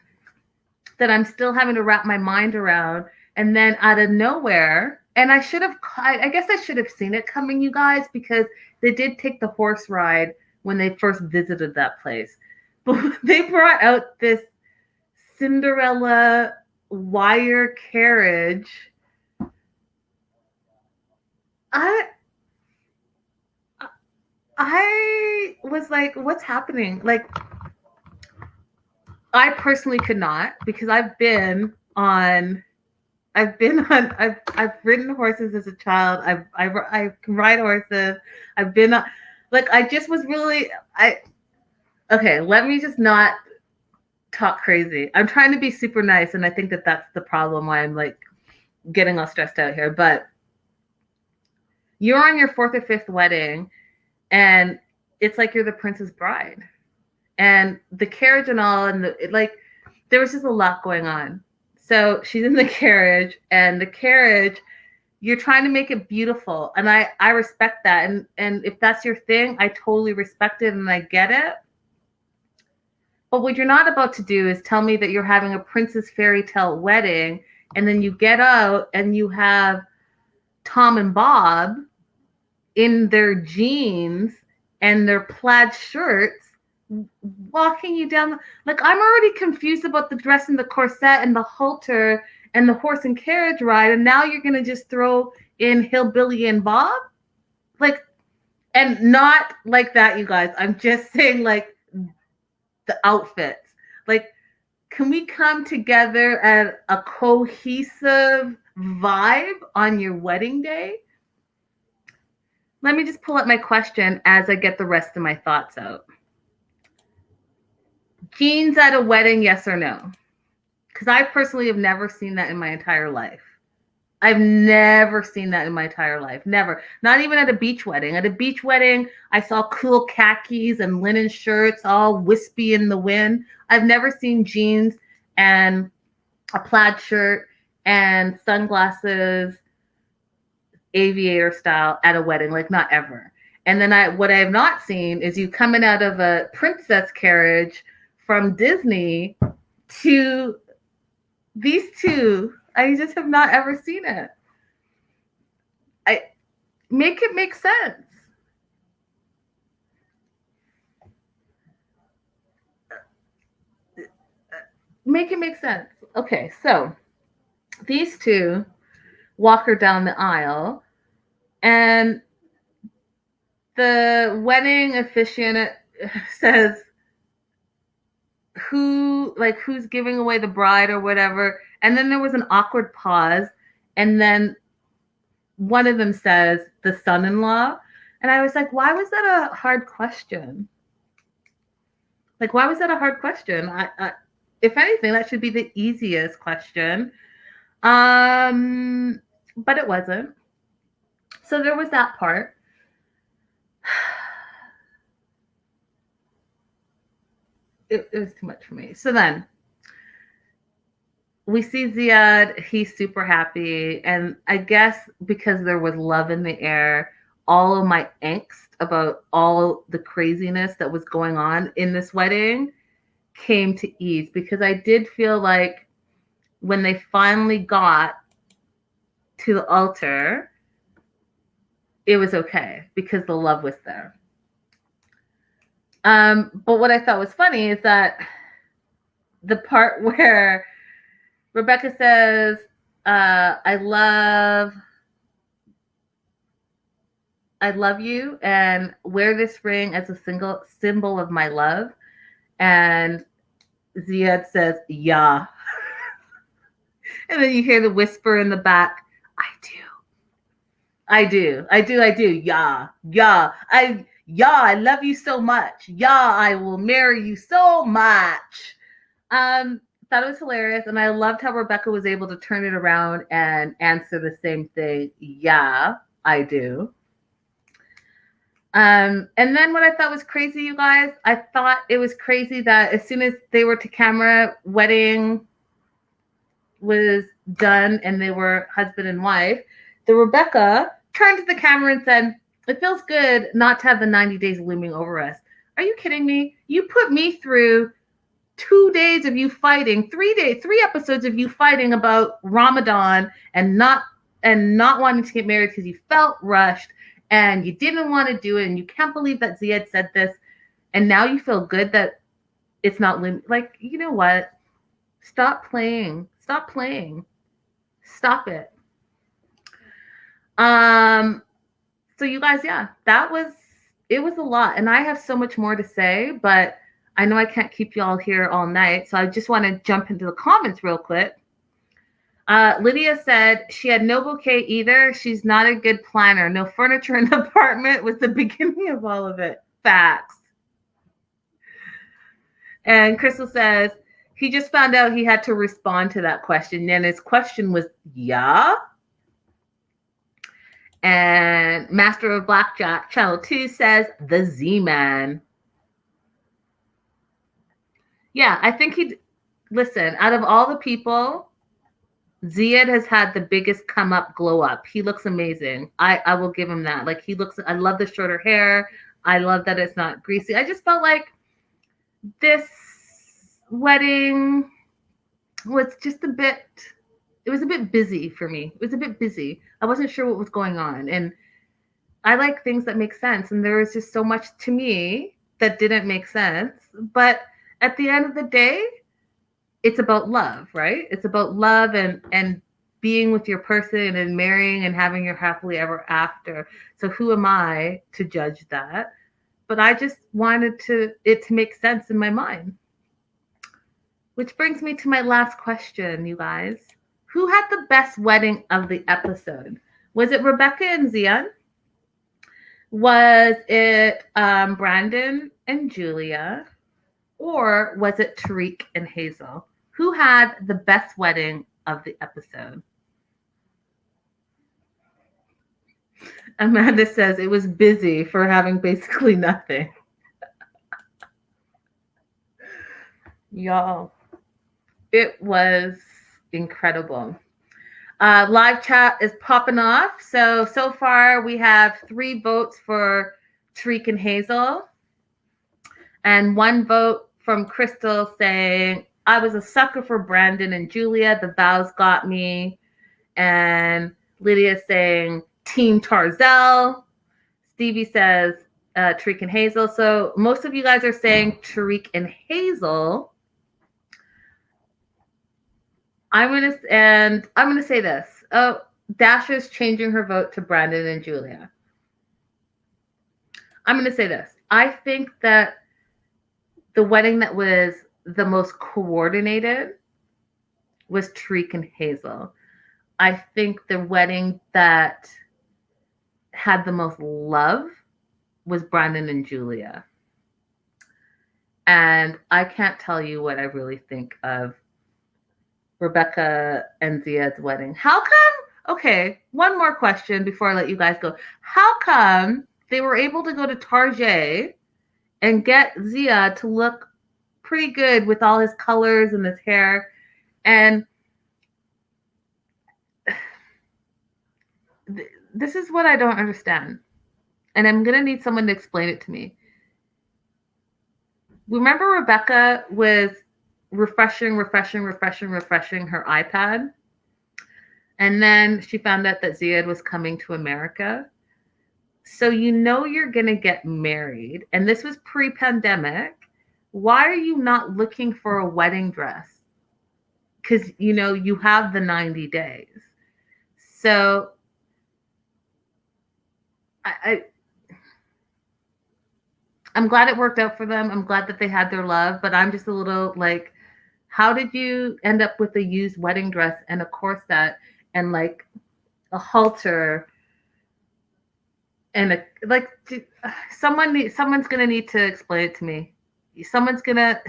I'm still having to wrap my mind around. And then out of nowhere, and I guess I should have seen it coming, you guys, because they did take the horse ride when they first visited that place. But they brought out this Cinderella wire carriage. I was like, what's happening? Like, I personally could not, because I've ridden horses as a child. I can ride horses. I've been on, like, I just was really, okay, let me just not talk crazy. I'm trying to be super nice, and I think that that's the problem why I'm like getting all stressed out here. But you're on your 4th or 5th wedding, and it's like you're the princess bride, and the carriage and all, and there was just a lot going on. So she's in the carriage, and the carriage, you're trying to make it beautiful, and I respect that, and if that's your thing, I totally respect it and I get it. But what you're not about to do is tell me that you're having a princess fairy tale wedding, and then you get out and you have Tom and Bob in their jeans and their plaid shirts walking you down. Like, I'm already confused about the dress and the corset and the halter and the horse and carriage ride, and now you're going to just throw in Hillbilly and Bob? Like, and not like that, you guys. I'm just saying, like, the outfits. Like, Can we come together at a cohesive vibe on your wedding day? Let me just pull up my question as I get the rest of my thoughts out. Jeans at a wedding, yes or no? Because I personally have never seen that in my entire life. I've never seen that in my entire life. Never. Not even at a beach wedding. At a beach wedding, I saw cool khakis and linen shirts all wispy in the wind. I've never seen jeans and a plaid shirt and sunglasses, aviator style at a wedding. Like, not ever. And then what I have not seen is you coming out of a princess carriage from Disney to these two. I just have not ever seen it. Make it make sense. Make it make sense. Okay, so these two walk her down the aisle, and the wedding officiant says, who's giving away the bride or whatever. And then there was an awkward pause. And then one of them says, the son-in-law. And I was like, why was that a hard question? Like, why was that a hard question? If anything, that should be the easiest question. But it wasn't. So there was that part. It was too much for me. So then we see Ziad. He's super happy. And I guess because there was love in the air, all of my angst about all the craziness that was going on in this wedding came to ease, because I did feel like when they finally got to the altar, it was okay because the love was there. But what I thought was funny is that the part where Rebecca says, I love you, and wear this ring as a single symbol of my love. And Ziad says, yeah. And then you hear the whisper in the back, I do. Yeah. I love you so much. Yeah, I will marry you so much. Thought it was hilarious, and I loved how Rebecca was able to turn it around and answer the same thing. Yeah, I do. And then what I thought was crazy, you guys, I thought it was crazy that as soon as they were to camera, wedding was done and they were husband and wife, the Rebecca turned to the camera and said, it feels good not to have the 90 days looming over us. Are you kidding me? You put me through 2 days of you fighting, 3 episodes of you fighting about Ramadan and not wanting to get married because you felt rushed and you didn't want to do it, and you can't believe that Ziad said this, and now you feel good that it's not like, you know what? Stop playing. Stop it. So you guys, yeah, it was a lot, and I have so much more to say, but I know I can't keep you all here all night, so I just want to jump into the comments real quick. Lydia said she had no bouquet either. She's not a good planner. No furniture in the apartment was the beginning of all of it. Facts. And Crystal says he just found out he had to respond to that question, and his question was, yeah. And Master of Blackjack Channel 2 says the Z-Man. Yeah, I think listen, out of all the people, Ziad has had the biggest come up, glow up. He looks amazing. I will give him that. Like, I love the shorter hair. I love that it's not greasy. I just felt like this wedding was just it was a bit busy for me. It was a bit busy. I wasn't sure what was going on. And I like things that make sense. And there was just so much to me that didn't make sense. But at the end of the day, it's about love, right? It's about love and being with your person and marrying and having your happily ever after. So who am I to judge that? But I just wanted it to make sense in my mind. Which brings me to my last question, you guys. Who had the best wedding of the episode? Was it Rebecca and Zion? Was it Brandon and Julia? Or was it Tariq and Hazel? Who had the best wedding of the episode? Amanda says it was busy for having basically nothing. Y'all, it was incredible. Live chat is popping off. So far we have 3 votes for Tariq and Hazel. And 1 vote from Crystal saying, I was a sucker for Brandon and Julia. The vows got me. And Lydia saying, Team Tarzell. Stevie says, Tariq and Hazel. So most of you guys are saying Tariq and Hazel. I'm gonna say this. Oh, Dasha's changing her vote to Brandon and Julia. I'm gonna say this. I think that the wedding that was the most coordinated was Tariq and Hazel. I think the wedding that had the most love was Brandon and Julia. And I can't tell you what I really think of Rebecca and Zia's wedding. How come? Okay, one more question before I let you guys go. How come they were able to go to Target and get Zia to look pretty good with all his colors and his hair? And this is what I don't understand. And I'm going to need someone to explain it to me. Remember Rebecca was refreshing her iPad? And then she found out that Ziad was coming to America. So you know you're going to get married. And this was pre-pandemic. Why are you not looking for a wedding dress? Because, you know, you have the 90 days. So I'm glad it worked out for them. I'm glad that they had their love. But I'm just a little like, how did you end up with a used wedding dress and a corset and like a halter and someone's gonna need to explain it to me. Someone's gonna.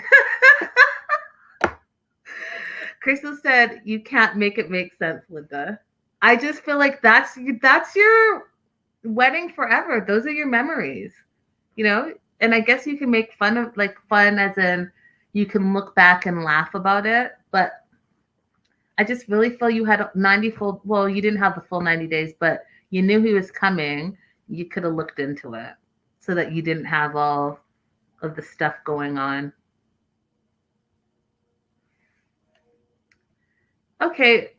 Crystal said you can't make it make sense, Linda. I just feel like that's your wedding forever. Those are your memories, you know. And I guess you can make fun as in you can look back and laugh about it. But I just really feel you had 90 full. Well, you didn't have the full 90 days, but you knew he was coming. You could have looked into it so that you didn't have all of the stuff going on. Okay,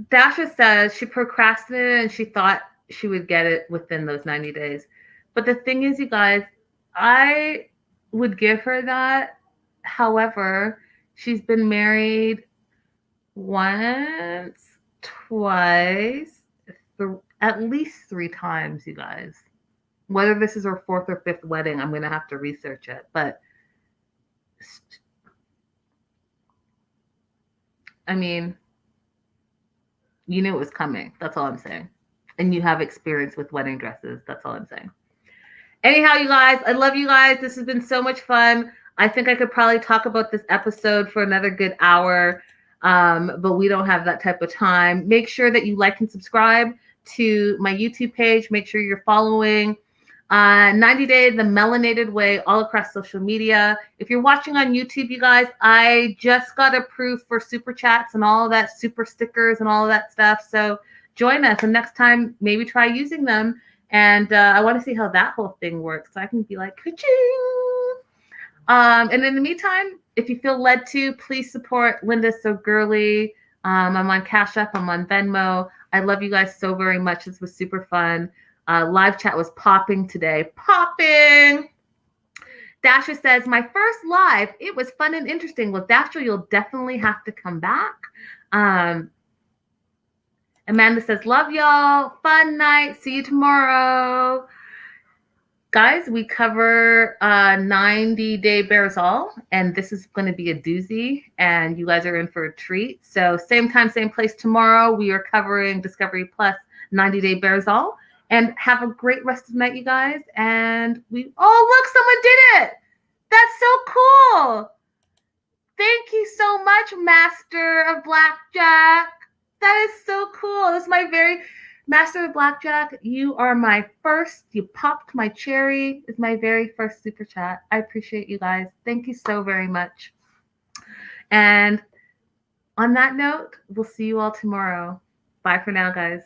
Dasha says she procrastinated and she thought she would get it within those 90 days. But the thing is, you guys, I would give her that. However, she's been married once, twice, at least 3 times, you guys. Whether this is her 4th or 5th wedding, I'm going to have to research it. But, I mean, you knew it was coming. That's all I'm saying. And you have experience with wedding dresses. That's all I'm saying. Anyhow, you guys, I love you guys. This has been so much fun. I think I could probably talk about this episode for another good hour, but we don't have that type of time. Make sure that you like and subscribe to my YouTube page. Make sure you're following 90 Day the Melanated Way all across social media. If you're watching on YouTube, you guys, I just got approved for super chats and all of that, super stickers and all of that stuff. So join us, and next time maybe try using them. And I want to see how that whole thing works, so I can be like, ka-ching! And in the meantime, if you feel led to, please support Linda So Girly. I'm on Cashapp. I'm on Venmo. I love you guys so very much. This was super fun. Live chat was popping today. Popping! Dasha says, my first live, it was fun and interesting. Well, Dasha, you'll definitely have to come back. Amanda says, love y'all. Fun night. See you tomorrow. Guys, we cover 90-day Bears All, and this is going to be a doozy, and you guys are in for a treat. So same time, same place tomorrow. We are covering Discovery Plus 90-day Bears All, and have a great rest of the night, you guys. And look, someone did it. That's so cool. Thank you so much, Master of Blackjack. That is so cool. This is my very Master of Blackjack. You are my first. You popped my cherry. It's my very first super chat. I appreciate you guys. Thank you so very much. And on that note, we'll see you all tomorrow. Bye for now, guys.